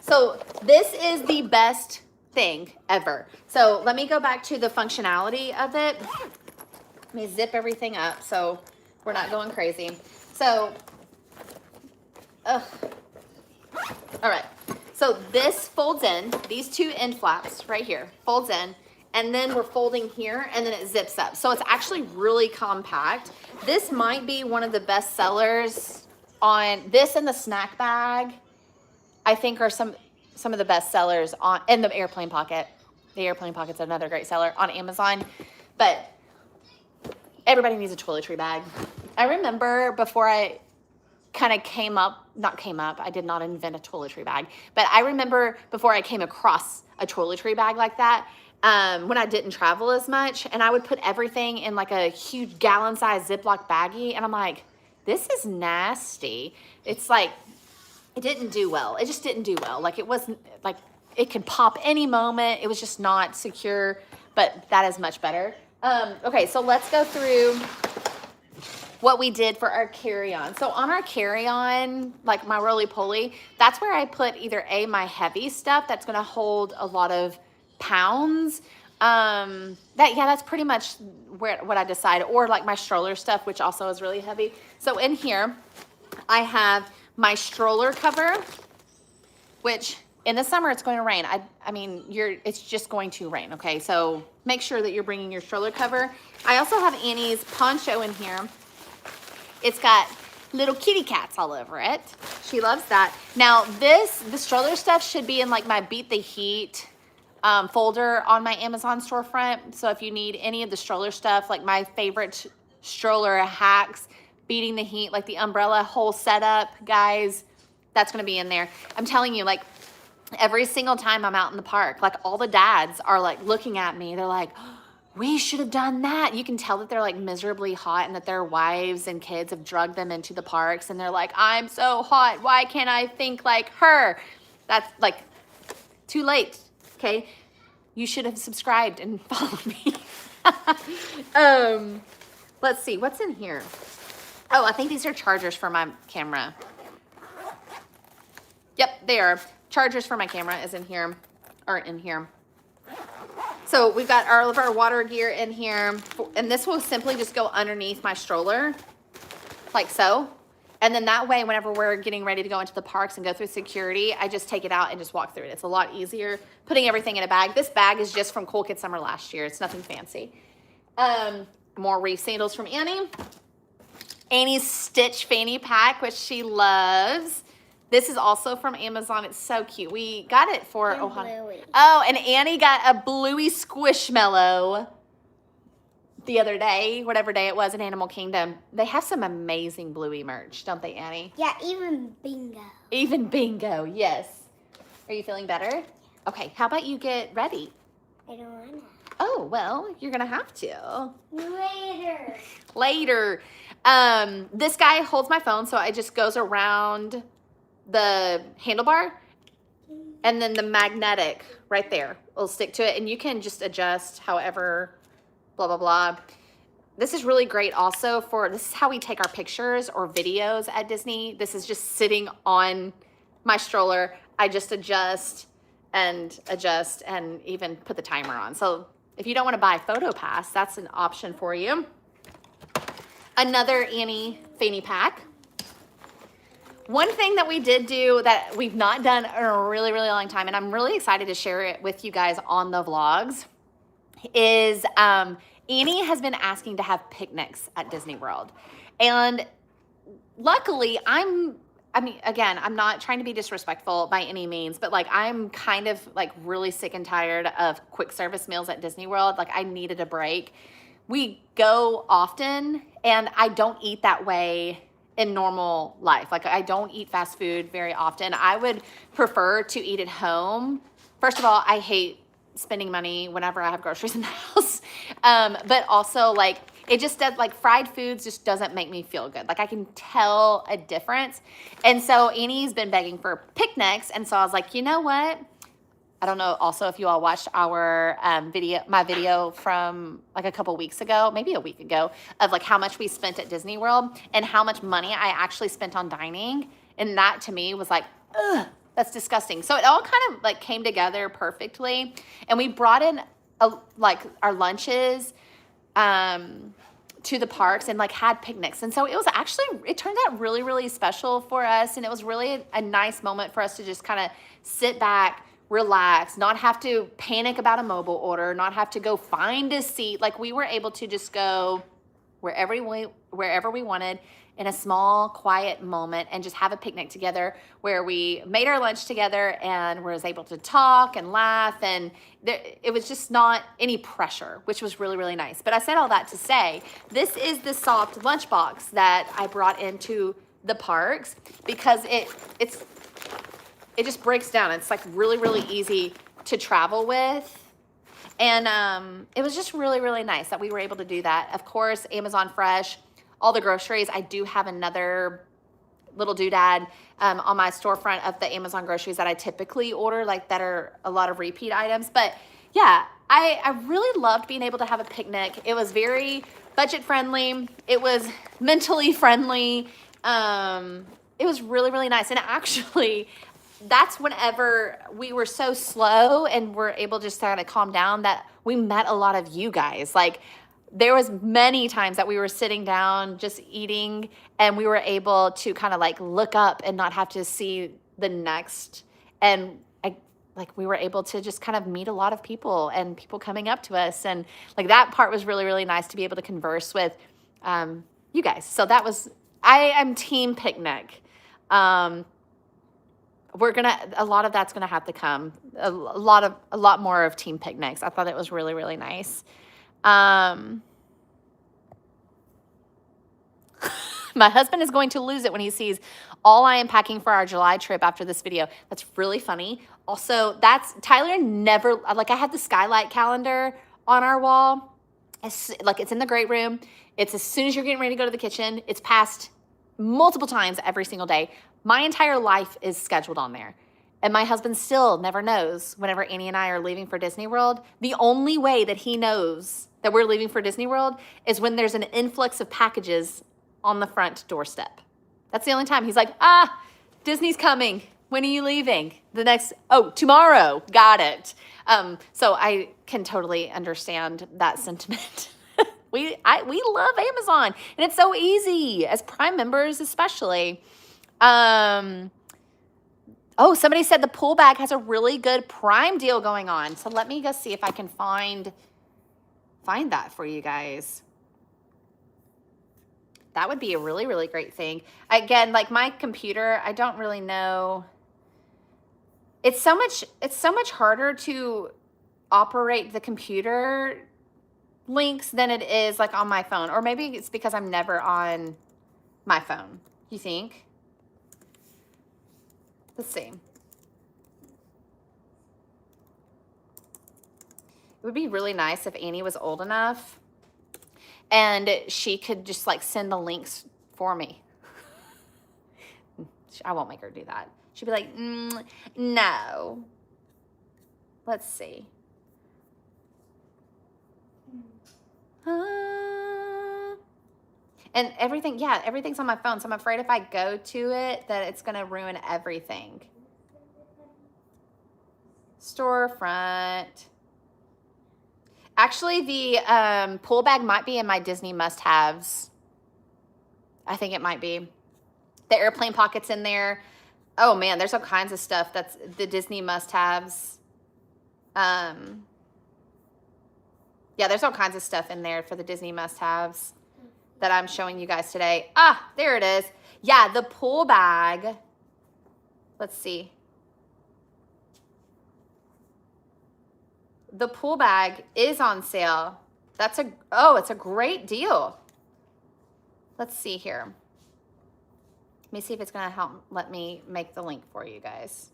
So this is the best thing ever. So let me go back to the functionality of it. Let me zip everything up so we're not going crazy. So, all right. So this folds in, these two end flaps right here, folds in, and then we're folding here, and then it zips up. So it's actually really compact. This might be one of the best sellers on this, and the snack bag, I think, are some of the best sellers on, and the airplane pocket. The airplane pocket's another great seller on Amazon. But everybody needs a toiletry bag. I remember before I kind of I did not invent a toiletry bag, but I remember before I came across a toiletry bag like that, when I didn't travel as much, and I would put everything in like a huge gallon-sized Ziploc baggie, and I'm like, this is nasty. It's like, it didn't do well. It just didn't do well. Like, it wasn't, like, it could pop any moment. It was just not secure, but that is much better. Okay, so let's go through what we did for our carry-on. So on our carry-on, like my roly-poly, that's where I put either my heavy stuff that's gonna hold a lot of pounds. That's pretty much what I decided, or like my stroller stuff, which also is really heavy. So in here, I have my stroller cover, which in the summer it's going to rain. I mean, it's just going to rain, okay? So make sure that you're bringing your stroller cover. I also have Annie's poncho in here. It's got little kitty cats all over it. She loves that. Now the stroller stuff should be in like my Beat the Heat folder on my Amazon storefront. So if you need any of the stroller stuff, like my favorite stroller hacks, beating the heat, like the umbrella whole setup, guys, that's gonna be in there. I'm telling you, like every single time I'm out in the park, like all the dads are like looking at me. They're like, we should have done that. You can tell that they're like miserably hot and that their wives and kids have drugged them into the parks, and they're like, I'm so hot. Why can't I think like her? That's like too late, okay? You should have subscribed and followed me. Let's see, what's in here? Oh, I think these are chargers for my camera. Yep, they are. Chargers for my camera is in here, or in here. So we've got all of our water gear in here, and this will simply just go underneath my stroller, like so. And then that way, whenever we're getting ready to go into the parks and go through security, I just take it out and just walk through it. It's a lot easier putting everything in a bag. This bag is just from Cool Kid Summer last year. It's nothing fancy. More Reef sandals from Annie. Annie's Stitch fanny pack, which she loves. This is also from Amazon. It's so cute. We got it for and Annie got a bluey squishmallow the other day, whatever day it was in Animal Kingdom. They have some amazing bluey merch, don't they, Annie? Yeah, even bingo. Even bingo, yes. Are you feeling better? Okay, how about you get ready? I don't want to. Oh, well, you're gonna have to. Later. This guy holds my phone, so it just goes around the handlebar, and then the magnetic right there will stick to it, and you can just adjust however, blah, blah, blah. This is really great also this is how we take our pictures or videos at Disney. This is just sitting on my stroller. I just adjust and even put the timer on. So if you don't want to buy PhotoPass, that's an option for you. Another Annie fanny pack. One thing that we did do that we've not done in a really, really long time, and I'm really excited to share it with you guys on the vlogs, is Annie has been asking to have picnics at Disney World. And luckily, I'm not trying to be disrespectful by any means, but like I'm kind of like really sick and tired of quick service meals at Disney World. Like I needed a break. We go often, and I don't eat that way in normal life. Like I don't eat fast food very often. I would prefer to eat at home. First of all, I hate spending money whenever I have groceries in the house. But also like, it just does, like fried foods just doesn't make me feel good. Like I can tell a difference. And so Annie's been begging for picnics. And so I was like, you know what? I don't know also if you all watched our my video from like a couple weeks ago, maybe a week ago, of like how much we spent at Disney World and how much money I actually spent on dining. And that to me was like, ugh, that's disgusting. So it all kind of like came together perfectly. And we brought in like our lunches to the parks and like had picnics. And so it turned out really, really special for us. And it was really a nice moment for us to just kind of sit back, relax, not have to panic about a mobile order, not have to go find a seat. Like we were able to just go wherever we wanted in a small, quiet moment and just have a picnic together where we made our lunch together and was able to talk and laugh. And it was just not any pressure, which was really, really nice. But I said all that to say, this is the soft lunchbox that I brought into the parks because it just breaks down. It's like really, really easy to travel with. And it was just really, really nice that we were able to do that. Of course, Amazon Fresh, all the groceries. I do have another little doodad on my storefront of the Amazon groceries that I typically order, like that are a lot of repeat items. But yeah, I really loved being able to have a picnic. It was very budget friendly. It was mentally friendly. It was really, really nice. And actually, that's whenever we were so slow and were able just to kind of calm down that we met a lot of you guys. Like, there was many times that we were sitting down just eating and we were able to kind of like look up and not have to see the next. And we were able to just kind of meet a lot of people and people coming up to us. And like that part was really, really nice to be able to converse with you guys. So that was, I am team picnic. A lot of that's gonna have to come. A lot more of team picnics. I thought it was really, really nice. My husband is going to lose it when he sees all I am packing for our July trip after this video. That's really funny. Also, Tyler never, like I had the skylight calendar on our wall. It's in the great room. It's as soon as you're getting ready to go to the kitchen. It's passed multiple times every single day. My entire life is scheduled on there. And my husband still never knows whenever Annie and I are leaving for Disney World. The only way that he knows that we're leaving for Disney World is when there's an influx of packages on the front doorstep. That's the only time. He's like, Disney's coming. When are you leaving? Tomorrow. Got it. So I can totally understand that sentiment. We love Amazon, and it's so easy as Prime members, especially. Somebody said the pool bag has a really good Prime deal going on. So let me go see if I can find that for you guys. That would be a really, really great thing. Again, like my computer, I don't really know. It's so much harder to operate the computer links than it is like on my phone. Or maybe it's because I'm never on my phone. You think? Let's see. It would be really nice if Annie was old enough and she could just like send the links for me. I won't make her do that. She'd be like, no. Let's see. And everything's on my phone. So I'm afraid if I go to it that it's going to ruin everything. Storefront. Actually, the pool bag might be in my Disney must-haves. I think it might be. The airplane pocket's in there. Oh, man, there's all kinds of stuff that's the Disney must-haves. Yeah, there's all kinds of stuff in there for the Disney must-haves that I'm showing you guys today. There it is. Yeah, the pool bag. Let's see. The pool bag is on sale. It's a great deal. Let's see here. Let me see if it's going to help let me make the link for you guys.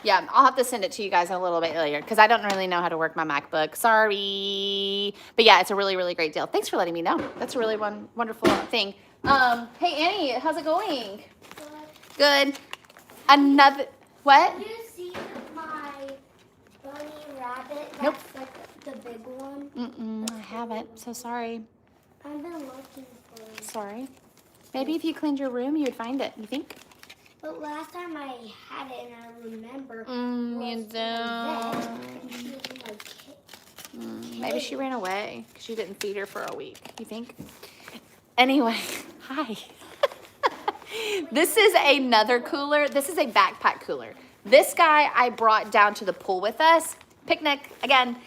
Yeah, I'll have to send it to you guys a little bit later because I don't really know how to work my MacBook. Sorry. But yeah, it's a really, really great deal. Thanks for letting me know. That's a really wonderful thing. Hey, Annie, how's it going? Good. Another, what? Did you see my bunny rabbit? That's Nope. like the big one. I haven't. So sorry. I've been looking for it. Sorry. Maybe if you cleaned your room, you would find it. You think? But last time I had it and I remember. You don't. Maybe she ran away because you didn't feed her for a week. You think? Anyway, hi. This is another cooler. This is a backpack cooler. This guy I brought down to the pool with us. Picnic again.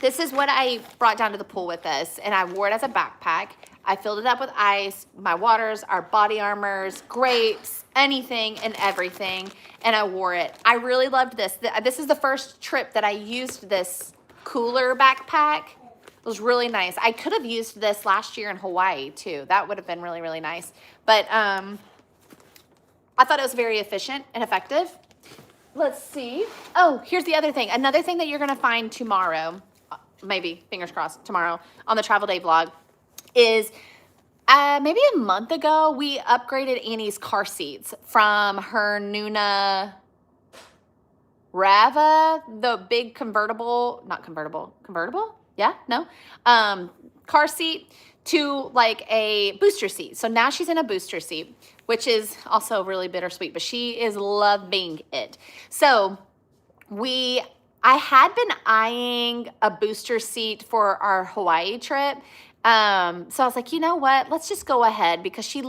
This is what I brought down to the pool with us, and I wore it as a backpack. I filled it up with ice, my waters, our body armors, grapes, anything and everything, and I wore it. I really loved this. This is the first trip that I used this cooler backpack. It was really nice. I could have used this last year in Hawaii too. That would have been really, really nice. But I thought it was very efficient and effective. Let's see. Oh, here's the other thing. Another thing that you're going to find tomorrow, maybe, fingers crossed, tomorrow on the Travel Day vlog is maybe a month ago, we upgraded Annie's car seats from her Nuna Rava, the big convertible, not convertible, convertible? Yeah, no? Car seat to like a booster seat. So now she's in a booster seat, which is also really bittersweet, but she is loving it. So I had been eyeing a booster seat for our Hawaii trip. So I was like, you know what? Let's just go ahead because she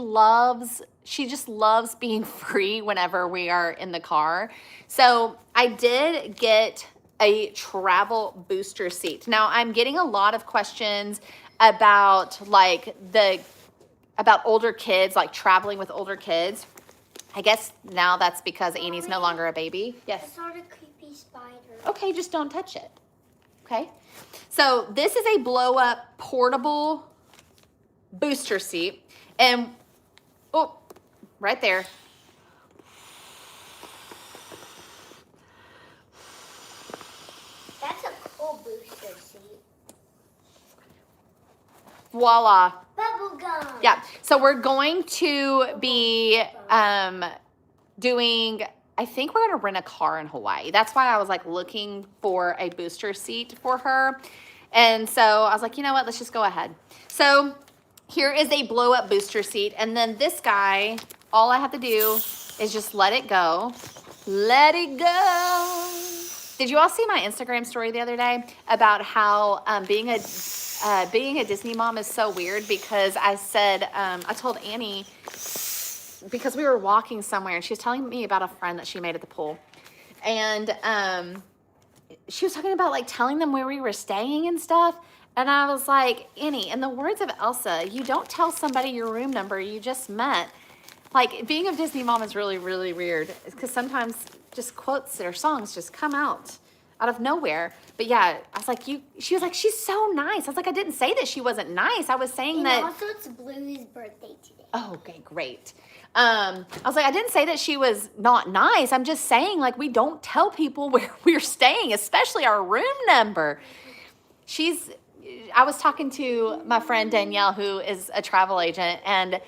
just loves being free whenever we are in the car. So I did get a travel booster seat. Now I'm getting a lot of questions about about older kids, like traveling with older kids. I guess now that's because Annie's no longer a baby. Yes. I saw a creepy spider. Okay, just don't touch it. Okay. So this is a blow up portable booster seat. And, oh, right there. That's a cool booster seat. Voila. Bubble gum. Yeah. So we're going to be doing, I think we're going to rent a car in Hawaii. That's why I was like looking for a booster seat for her. And so I was like, you know what? Let's just go ahead. So here is a blow up booster seat. And then this guy, all I have to do is just let it go. Let it go. Did you all see my Instagram story the other day about how being a Disney mom is so weird? Because I said, I told Annie, because we were walking somewhere and she was telling me about a friend that she made at the pool. And she was talking about like telling them where we were staying and stuff. And I was like, Annie, in the words of Elsa, you don't tell somebody your room number you just met. Like, being a Disney mom is really, really weird because sometimes just quotes or songs just come out of nowhere. But yeah, I was like, she was like, she's so nice. I was like, I didn't say that she wasn't nice. I was saying and that. Also, it's Blue's birthday today. Oh, okay, great. I was like, I didn't say that she was not nice. I'm just saying, like, we don't tell people where we're staying, especially our room number. I was talking to my friend Danielle, who is a travel agent, and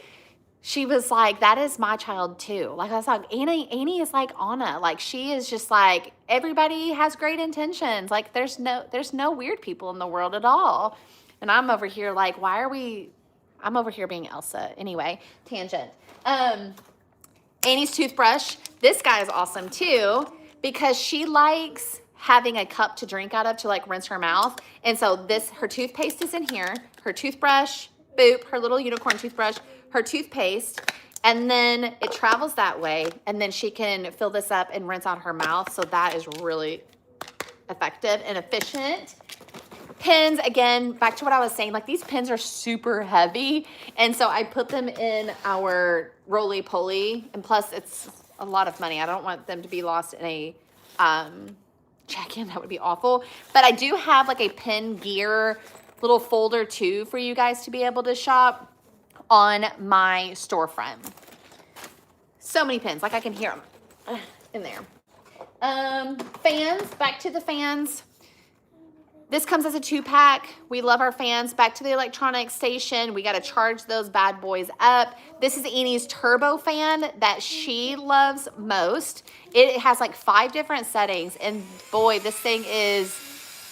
she was like, that is my child too. Like, I was like, Annie is like Anna. Like, she is just like, everybody has great intentions. Like, there's no weird people in the world at all. And I'm over here like, I'm over here being Elsa. Anyway, tangent. Annie's toothbrush. This guy is awesome too because she likes having a cup to drink out of to like rinse her mouth. And so her toothpaste is in here, her toothbrush, boop, her little unicorn toothbrush, her toothpaste, and then it travels that way. And then she can fill this up and rinse out her mouth. So that is really effective and efficient. Pins, again, back to what I was saying, like these pins are super heavy. And so I put them in our roly-poly. And plus it's a lot of money. I don't want them to be lost in a check-in. That would be awful. But I do have like a pin gear little folder too for you guys to be able to shop on my storefront. So many pins, like I can hear them in there. Fans, back to the fans. This comes as a 2-pack. We love our fans. Back to the electronic station. We got to charge those bad boys up. This is Annie's turbo fan that she loves most. It has like 5 different settings. And boy, this thing is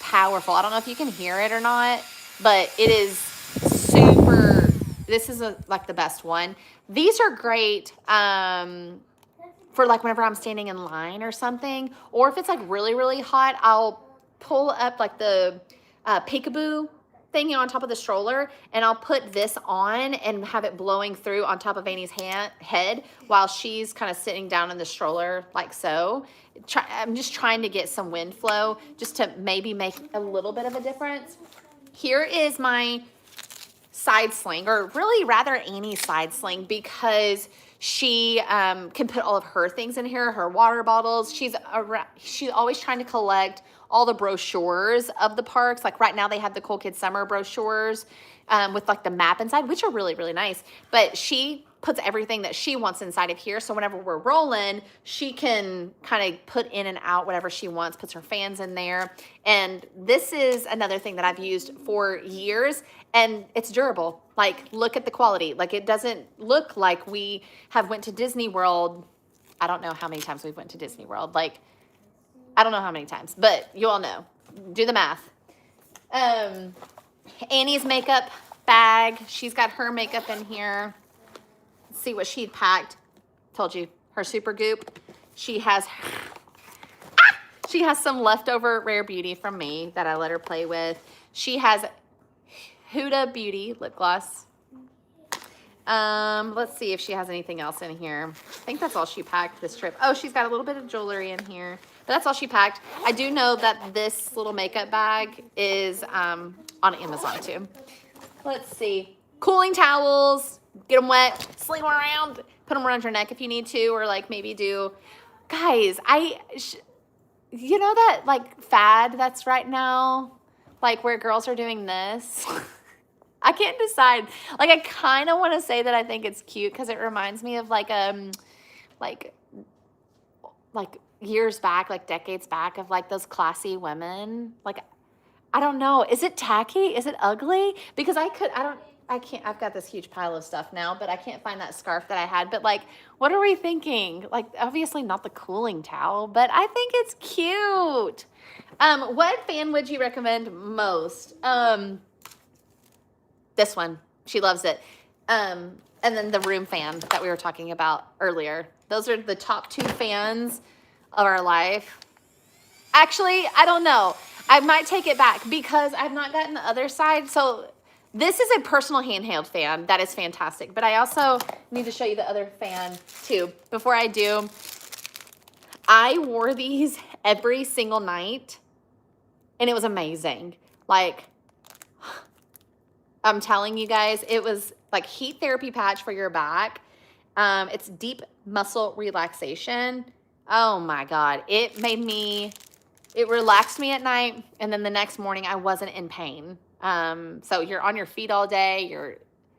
powerful. I don't know if you can hear it or not, but it is super. This is like the best one. These are great for like whenever I'm standing in line or something. Or if it's like really, really hot, I'll pull up like the peekaboo thing on top of the stroller, and I'll put this on and have it blowing through on top of Annie's head while she's kind of sitting down in the stroller like so. I'm just trying to get some wind flow just to maybe make a little bit of a difference. Here is my side sling, or really rather Annie's side sling, because she can put all of her things in here, her water bottles. She's always trying to collect all the brochures of the parks. Like right now they have the Cool Kids Summer brochures with like the map inside, which are really, really nice. But she puts everything that she wants inside of here. So whenever we're rolling, she can kind of put in and out whatever she wants, puts her fans in there. And this is another thing that I've used for years, and it's durable. Like, look at the quality. Like, it doesn't look like we have went to Disney World. I don't know how many times we've went to Disney World. Like, I don't know how many times, but you all know. Do the math. Annie's makeup bag. She's got her makeup in here. Let's see what she'd packed. Told you, her super goop. She has some leftover Rare Beauty from me that I let her play with. She has Huda Beauty lip gloss. Let's see if she has anything else in here. I think that's all she packed this trip. Oh, she's got a little bit of jewelry in here, but that's all she packed. I do know that this little makeup bag is on Amazon too. Let's see. Cooling towels. Get them wet. Sling them around. Put them around your neck if you need to, or like maybe do. Guys, you know that like fad that's right now, like where girls are doing this. I can't decide. Like, I kind of want to say that I think it's cute because it reminds me of like years back, like decades back, of like those classy women. Like, I don't know. Is it tacky? Is it ugly? Because I've got this huge pile of stuff now, but I can't find that scarf that I had. But like, what are we thinking? Like, obviously not the cooling towel, but I think it's cute. What fan would you recommend most? This one. She loves it. And then the room fan that we were talking about earlier. Those are the top 2 fans of our life. Actually, I don't know. I might take it back because I've not gotten the other side. So this is a personal handheld fan that is fantastic. But I also need to show you the other fan too. Before I do, I wore these every single night and it was amazing. Like, I'm telling you guys, it was like heat therapy patch for your back. It's deep muscle relaxation. Oh my God. It relaxed me at night. And then the next morning I wasn't in pain. So you're on your feet all day. You're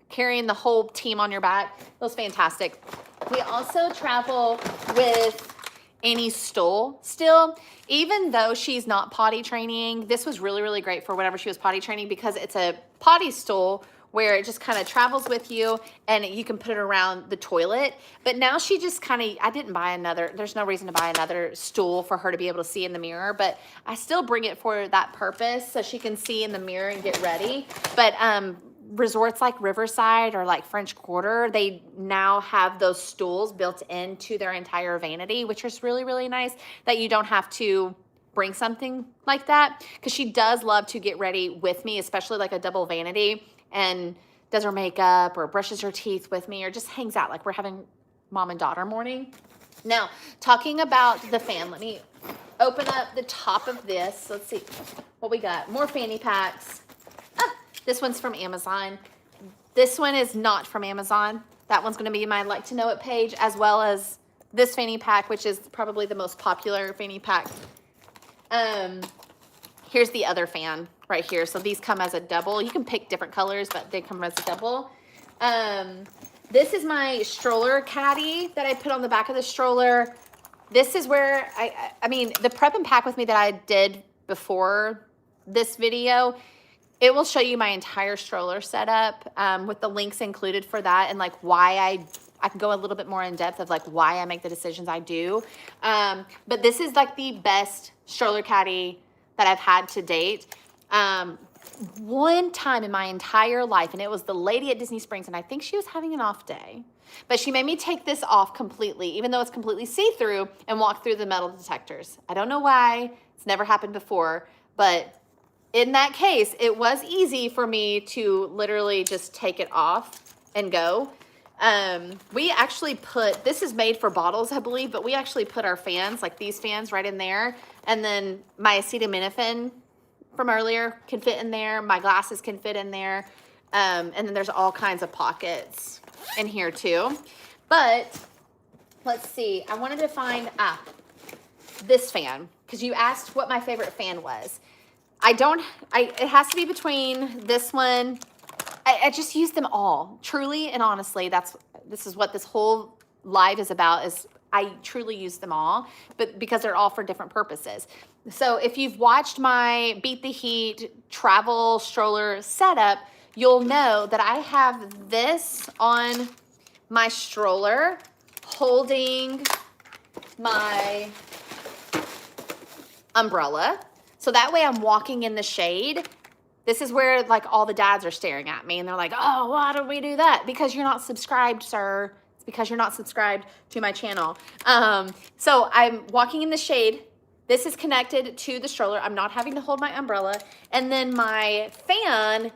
carrying the whole team on your back. It was fantastic. We also travel with Annie's stool still. Even though she's not potty training, this was really, really great for whenever she was potty training because it's a potty stool where it just kind of travels with you and you can put it around the toilet. But now she just kind of, I didn't buy another, there's no reason to buy another stool for her to be able to see in the mirror, but I still bring it for that purpose so she can see in the mirror and get ready. But resorts like Riverside or like French Quarter, they now have those stools built into their entire vanity, which is really, really nice that you don't have to bring something like that, because she does love to get ready with me, especially like a double vanity, and does her makeup or brushes her teeth with me or just hangs out like we're having mom and daughter morning. Now, talking about the fan, let me open up the top of this. Let's see what we got. More fanny packs. This one's from Amazon. This one is not from Amazon. That one's going to be my like to know it page, as well as this fanny pack, which is probably the most popular fanny pack. Here's the other fan right here. So these come as a double. You can pick different colors, but they come as a double. This is my stroller caddy that I put on the back of the stroller. This is where I mean, the prep and pack with me that I did before this video, it will show you my entire stroller setup with the links included for that, and like why I can go a little bit more in depth of like why I make the decisions I do. But this is like the best stroller caddy that I've had to date. One time in my entire life, and it was the lady at Disney Springs, and I think she was having an off day, but she made me take this off completely, even though it's completely see-through, and walk through the metal detectors. I don't know why. It's never happened before, but in that case, it was easy for me to literally just take it off and go. We actually put, this is made for bottles, I believe, but we actually put our fans, like these fans, right in there. And then my acetaminophen from earlier can fit in there. My glasses can fit in there. And then there's all kinds of pockets in here too. But let's see. I wanted to find this fan because you asked what my favorite fan was. It has to be between this one. I just use them all. Truly and honestly, this is what this whole live is about, is I truly use them all, but because they're all for different purposes. So if you've watched my Beat the Heat travel stroller setup, you'll know that I have this on my stroller holding my umbrella. So that way I'm walking in the shade. This is where like all the dads are staring at me and they're like, oh, why did we do that? Because you're not subscribed, sir. It's because you're not subscribed to my channel. So I'm walking in the shade. This is connected to the stroller. I'm not having to hold my umbrella. And then my fan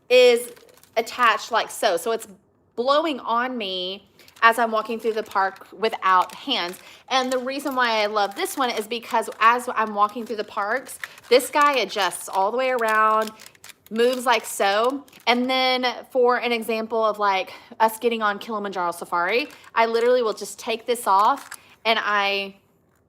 is attached like so. So it's blowing on me as I'm walking through the park without hands. And the reason why I love this one is because as I'm walking through the parks, this guy adjusts all the way around, moves like so. And then for an example of like us getting on Kilimanjaro Safari, I literally will just take this off and I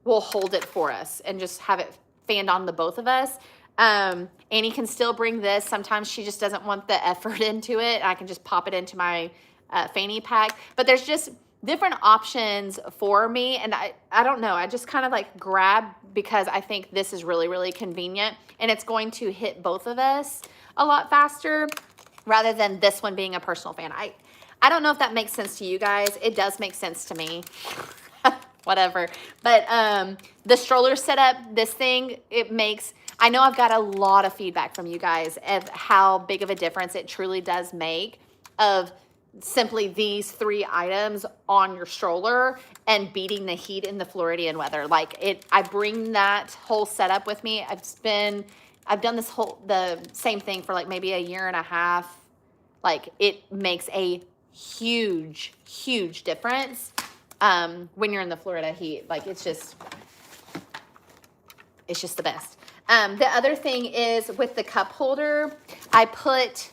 will hold it for us and just have it fanned on the both of us. Annie can still bring this. Sometimes she just doesn't want the effort into it. I can just pop it into my fanny pack. But there's just different options for me. And I don't know. I just kind of like grab because I think this is really, really convenient. And it's going to hit both of us a lot faster rather than this one being a personal fan. I don't know if that makes sense to you guys. It does make sense to me. Whatever. But the stroller setup, this thing, it makes... I know I've got a lot of feedback from you guys of how big of a difference it truly does make of simply these 3 items on your stroller and beating the heat in the Floridian weather. Like I bring that whole setup with me. I've done the same thing for like maybe a year and a half. Like it makes a huge, huge difference when you're in the Florida heat. Like it's just the best. The other thing is with the cup holder, I put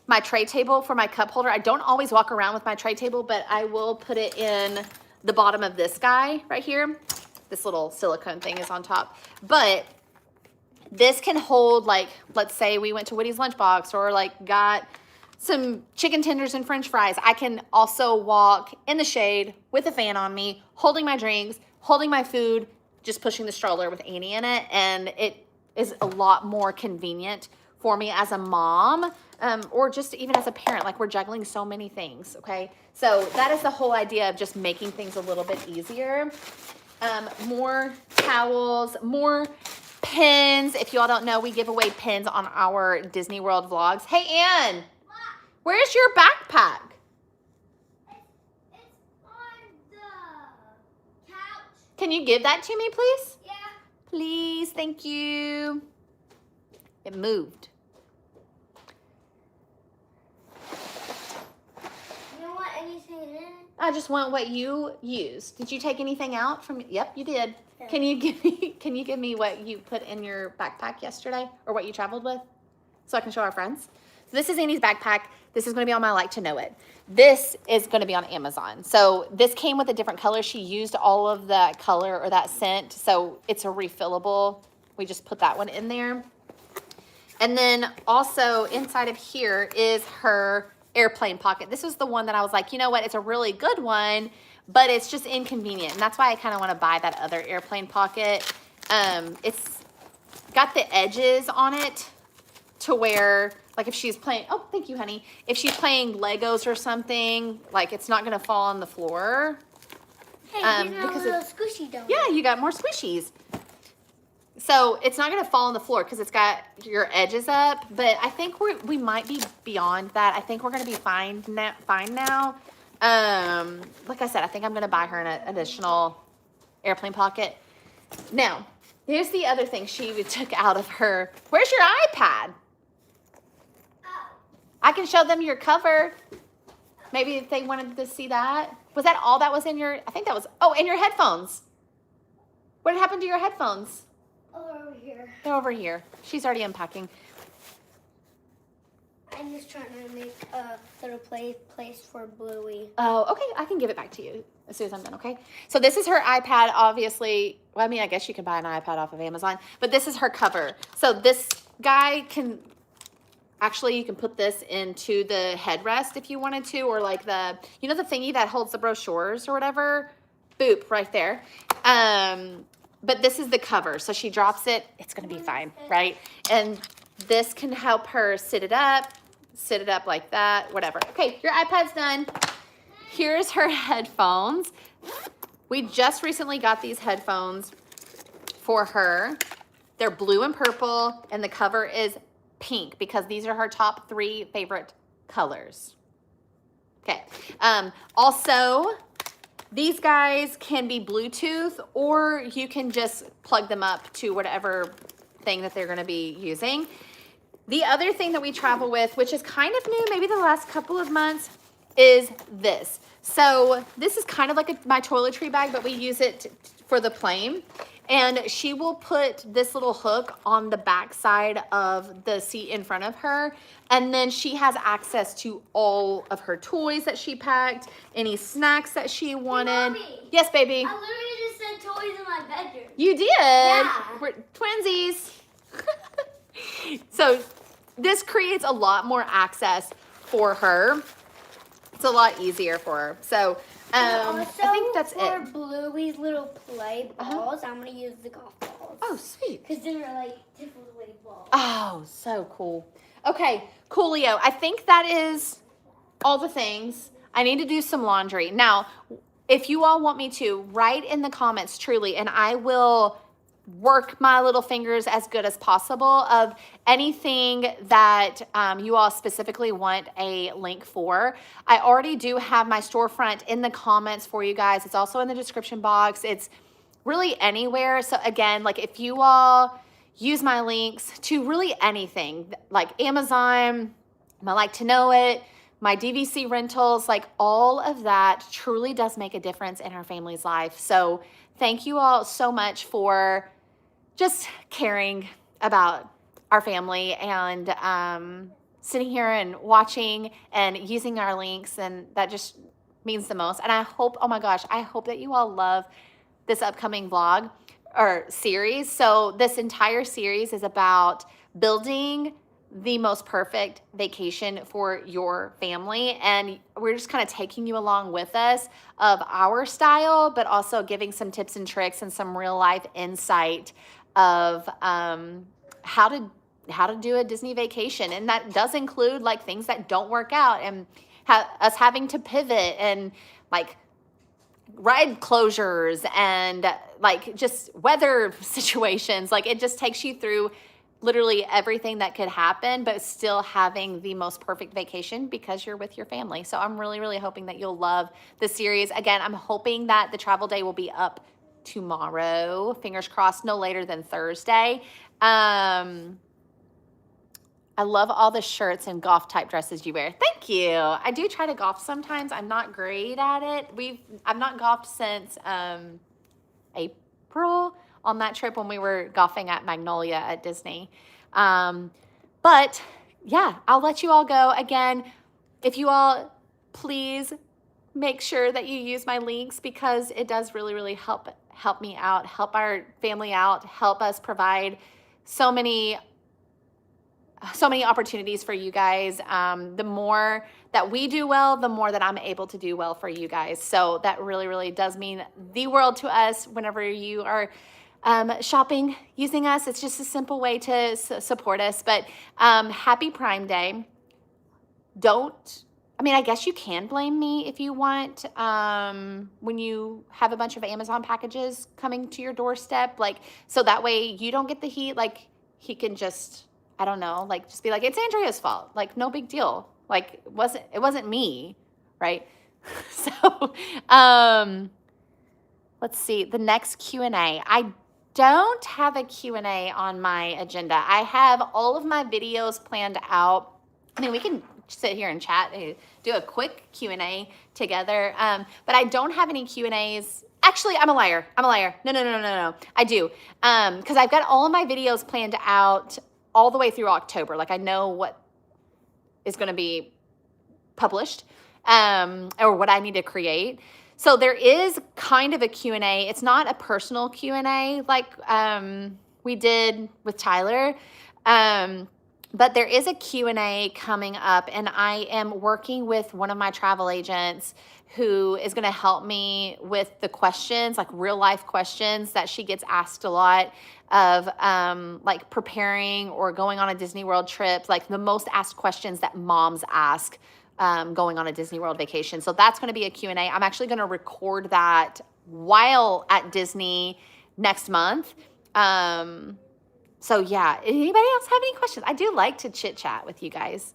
my tray table for my cup holder. I don't always walk around with my tray table, but I will put it in the bottom of this guy right here. This little silicone thing is on top. But this can hold, like, let's say we went to Woody's Lunchbox or like got some chicken tenders and french fries. I can also walk in the shade with a fan on me, holding my drinks, holding my food, just pushing the stroller with Annie in it. And it is a lot more convenient for me as a mom, or just even as a parent. Like we're juggling so many things, okay? So that is the whole idea of just making things a little bit easier. More towels, more pins. If you all don't know, we give away pins on our Disney World vlogs. Hey, Ann, where's your backpack? It's on the couch. Can you give that to me, please? Yeah. Please, thank you. It moved. You don't want anything in it? I just want what you used. Did you take anything out from? Yep, you did. Yeah. Can you give me what you put in your backpack yesterday, or what you traveled with, so I can show our friends? So this is Annie's backpack. This is going to be on my Like to Know It. This is going to be on Amazon. So this came with a different color. She used all of that color or that scent, so it's a refillable. We just put that one in there. And then also inside of here is her airplane pocket. This is the one that I was like, you know what? It's a really good one, but it's just inconvenient. And that's why I kind of want to buy that other airplane pocket. It's got the edges on it to where, like if she's playing, oh, thank you, honey. If she's playing Legos or something, like it's not going to fall on the floor. Hey, you got a little squishy donut. Yeah, you got more squishies. So it's not going to fall on the floor because it's got your edges up. But I think we might be beyond that. I think we're going to be fine now. Like I said, I think I'm going to buy her an additional airplane pocket. Now, here's the other thing she took out of her. Where's your iPad? Oh. I can show them your cover. Maybe if they wanted to see that. Was that all that was in your, I think that was, oh, and your headphones. What happened to your headphones? Over here. They're over here. She's already unpacking. I I'm just trying to make a little place for Bluey. Oh, okay. I can give it back to you as soon as I'm done, okay? So this is her iPad, obviously. Well, I mean, I guess you can buy an iPad off of Amazon, but this is her cover. So this guy can, actually, you can put this into the headrest if you wanted to, or like the, you know, the thingy that holds the brochures or whatever? Boop, right there. But this is the cover. So she drops it, it's gonna be fine, right? And this can help her sit it up like that, whatever. Okay, your iPad's done. Here's her headphones. We just recently got these headphones for her. They're blue and purple, and the cover is pink because these are her top 3 favorite colors. Okay. Also, these guys can be Bluetooth, or you can just plug them up to whatever thing that they're going to be using. The other thing that we travel with, which is kind of new, maybe the last couple of months, is this. So this is kind of like my toiletry bag, but we use it for the plane. And she will put this little hook on the back side of the seat in front of her. And then she has access to all of her toys that she packed, any snacks that she wanted. Hey, Mommy, yes, baby. I literally just said toys in my bedroom. You did? Yeah. We're twinsies. So this creates a lot more access for her. It's a lot easier for her. So I think that's for it. Bluey's little play balls, I'm going to use the golf balls. Oh, sweet. Because they're like different way balls. Oh, so cool. Okay, coolio. I think that is all the things. I need to do some laundry. Now, if you all want me to, write in the comments, truly, and I will work my little fingers as good as possible of anything that you all specifically want a link for. I already do have my storefront in the comments for you guys. It's also in the description box. It's really anywhere. So again, like if you all use my links to really anything, like Amazon, my Like to Know It, my DVC rentals, like all of that truly does make a difference in our family's life. So thank you all so much for just caring about our family and sitting here and watching and using our links, and that just means the most. And I hope, oh my gosh, I hope that you all love this upcoming vlog or series. So this entire series is about building the most perfect vacation for your family, and we're just kind of taking you along with us of our style, but also giving some tips and tricks and some real life insight of how to do a Disney vacation. And that does include like things that don't work out, and us having to pivot, and like ride closures, and like just weather situations. Like it just takes you through literally everything that could happen, but still having the most perfect vacation because you're with your family. So I'm really, really hoping that you'll love the series. Again, I'm hoping that the travel day will be up tomorrow, fingers crossed, no later than Thursday. I love all the shirts and golf type dresses you wear. Thank you. I do try to golf sometimes. I'm not great at it. I've not golfed since April on that trip when we were golfing at Magnolia at Disney. But yeah, I'll let you all go. Again, if you all please make sure that you use my links, because it does really, really help me out, help our family out, help us provide so many opportunities for you guys. The more that we do well, the more that I'm able to do well for you guys. So that really, really does mean the world to us whenever you are shopping using us. It's just a simple way to support us. But happy Prime Day. I guess you can blame me if you want, when you have a bunch of Amazon packages coming to your doorstep, like, so that way you don't get the heat. Like, he can just, I don't know, like, just be like, it's Andrea's fault. Like, no big deal. Like, it wasn't me, right? So, let's see, the next Q&A. I don't have a Q&A on my agenda. I have all of my videos planned out. I mean, we can sit here and chat and do a quick Q&A together. But I don't have any Q&As. Actually, I'm a liar. No. I do. Because I've got all of my videos planned out all the way through October. Like, I know what is going to be published, or what I need to create. So there is kind of a Q&A. It's not a personal Q&A like we did with Tyler, but there is a Q&A coming up, and I am working with one of my travel agents who is going to help me with the questions, like real life questions that she gets asked a lot of, like preparing or going on a Disney World trip, like the most asked questions that moms ask going on a Disney World vacation. So that's going to be a Q&A. I'm actually going to record that while at Disney next month. So yeah, anybody else have any questions? I do like to chit chat with you guys.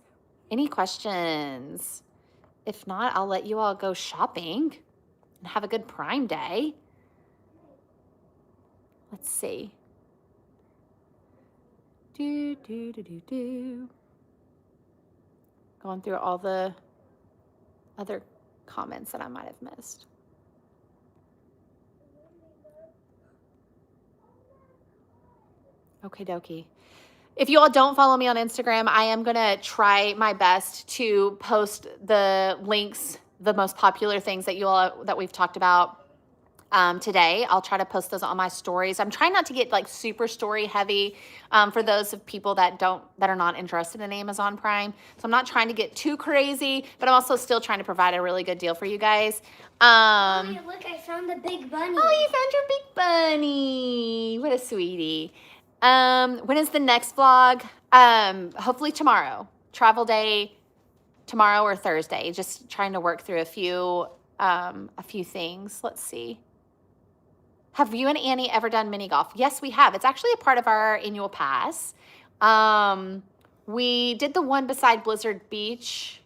Any questions? If not, I'll let you all go shopping and have a good Prime Day. Let's see. Going through all the other comments that I might have missed. Okie dokie. If you all don't follow me on Instagram, I am going to try my best to post the links, the most popular things that we've talked about today. I'll try to post those on my stories. I'm trying not to get like super story heavy for those of people that are not interested in Amazon Prime. So I'm not trying to get too crazy, but I'm also still trying to provide a really good deal for you guys. Mommy, look, I found the big bunny. Oh, you found your big bunny. What a sweetie. When is the next vlog? Hopefully tomorrow. Travel day tomorrow or Thursday. Just trying to work through a few things. Let's see. Have you and Annie ever done mini golf? Yes, we have. It's actually a part of our annual pass. We did the one beside Blizzard Beach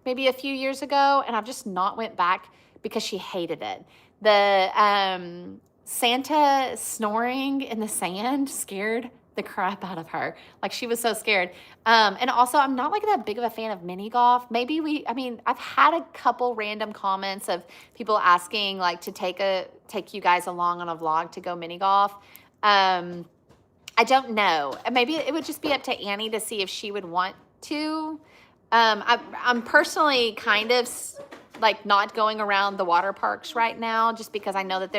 maybe a few years ago, and I've just not went back because she hated it. The Santa snoring in the sand scared the crap out of her. Like, she was so scared. And also, I'm not like that big of a fan of mini golf. I've had a couple random comments of people asking like to take you guys along on a vlog to go mini golf. I don't know. Maybe it would just be up to Annie to see if she would want to. I'm personally kind of like not going around the water parks right now, just because I know that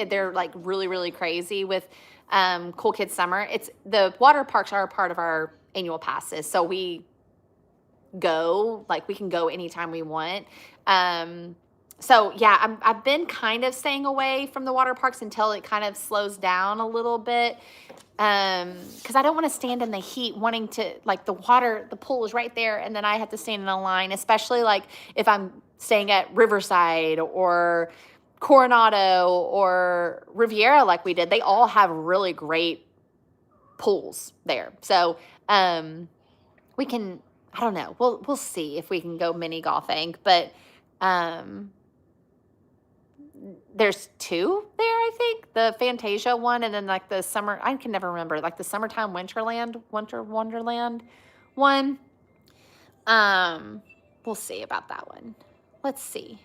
they're like really, really crazy with Cool Kids Summer. The water parks are a part of our annual passes, so we can go anytime we want. So yeah, I've been kind of staying away from the water parks until it kind of slows down a little bit. Because I don't want to stand in the heat wanting to, like, the pool is right there, and then I have to stand in a line, especially like if I'm staying at Riverside or Coronado or Riviera like we did. They all have really great pools there. So we can, I don't know, we'll see if we can go mini golfing, but there's two there, I think. The Fantasia one, and then like the summer, I can never remember, like the Summertime Winter Wonderland one. We'll see about that one. Let's see.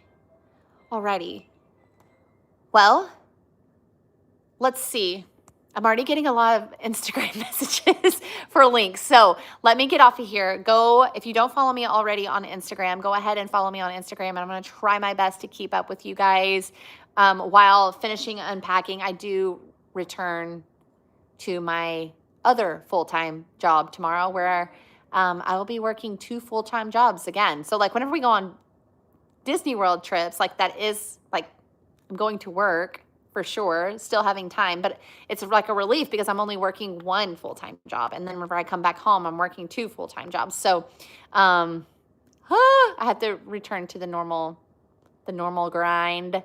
Alrighty. Well, let's see. I'm already getting a lot of Instagram messages for links. So let me get off of here. If you don't follow me already on Instagram, go ahead and follow me on Instagram. And I'm going to try my best to keep up with you guys. While finishing unpacking, I do return to my other full-time job tomorrow, where I will be working 2 full-time jobs again. So like whenever we go on Disney World trips, like that is like I'm going to work for sure, still having time, but it's like a relief because I'm only working 1 full-time job. And then whenever I come back home, I'm working 2 full-time jobs. So I have to return to the normal grind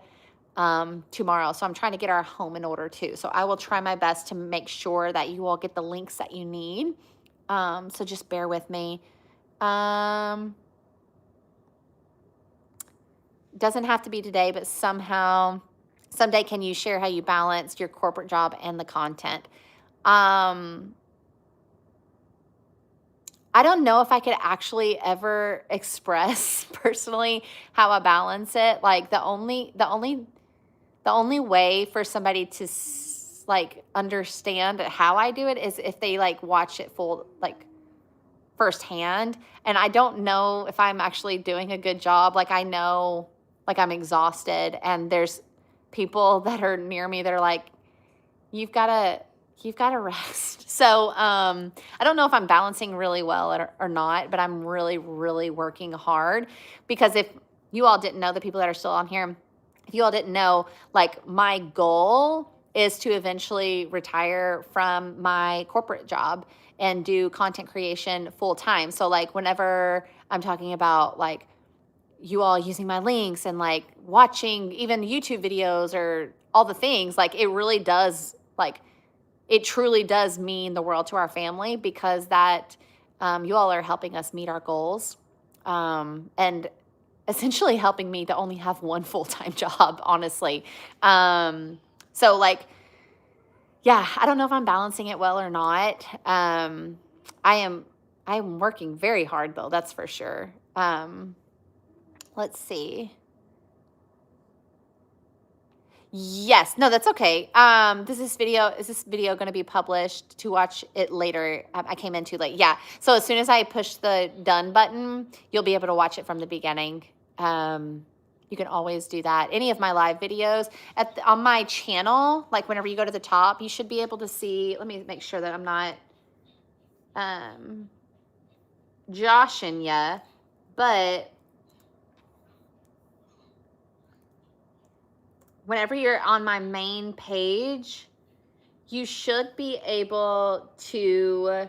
tomorrow. So I'm trying to get our home in order too. So I will try my best to make sure that you all get the links that you need. So just bear with me. Doesn't have to be today, but someday can you share how you balanced your corporate job and the content? I don't know if I could actually ever express personally how I balance it. Like the only way for somebody to like understand how I do it is if they like watch it full, like firsthand. And I don't know if I'm actually doing a good job. Like, I know, like, I'm exhausted, and there's people that are near me that are like, you've got to rest. So I don't know if I'm balancing really well or not, but I'm really, really working hard, because if you all didn't know, the people that are still on here, if you all didn't know, like, my goal is to eventually retire from my corporate job and do content creation full time. So, like, whenever I'm talking about, like, you all using my links and, like, watching even YouTube videos or all the things, like, it really does, like, it truly does mean the world to our family, because that you all are helping us meet our goals, and essentially helping me to only have one full-time job, honestly. So, like, yeah, I don't know if I'm balancing it well or not. I am working very hard, though, that's for sure. Let's see. Yes, no, that's okay. Is this video going to be published to watch it later? I came in too late. Yeah. So as soon as I push the done button, you'll be able to watch it from the beginning. You can always do that. Any of my live videos on my channel, like, whenever you go to the top, you should be able to see. Let me make sure that I'm not joshing ya, but whenever you're on my main page, you should be able to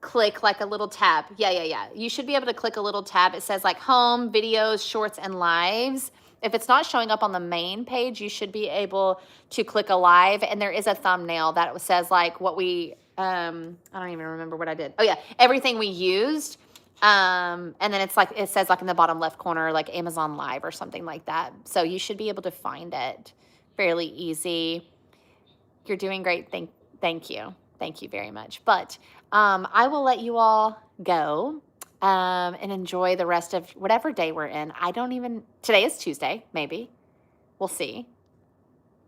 click, like, a little tab. Yeah. You should be able to click a little tab. It says, like, home, videos, shorts, and lives. If it's not showing up on the main page, you should be able to click a live, and there is a thumbnail that says, like, what we, I don't even remember what I did. Oh yeah, everything we used. And then it's like, it says, like, in the bottom left corner, like, Amazon Live or something like that. So you should be able to find it fairly easy. You're doing great. Thank you. Thank you very much. But I will let you all go and enjoy the rest of whatever day we're in. Today is Tuesday, maybe. We'll see.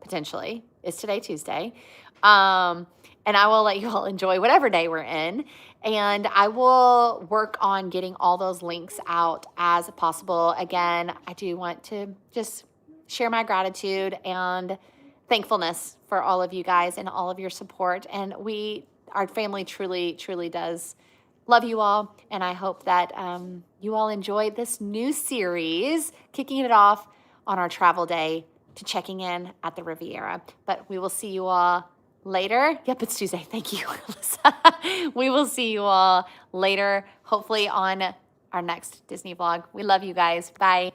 Potentially. Is today Tuesday? And I will let you all enjoy whatever day we're in. And I will work on getting all those links out as possible. Again, I do want to just share my gratitude and thankfulness for all of you guys and all of your support. And our family truly, truly does love you all. And I hope that you all enjoy this new series, kicking it off on our travel day to checking in at the Riviera. But we will see you all later. Yep, it's Tuesday. Thank you, Alyssa. We will see you all later, hopefully on our next Disney vlog. We love you guys. Bye.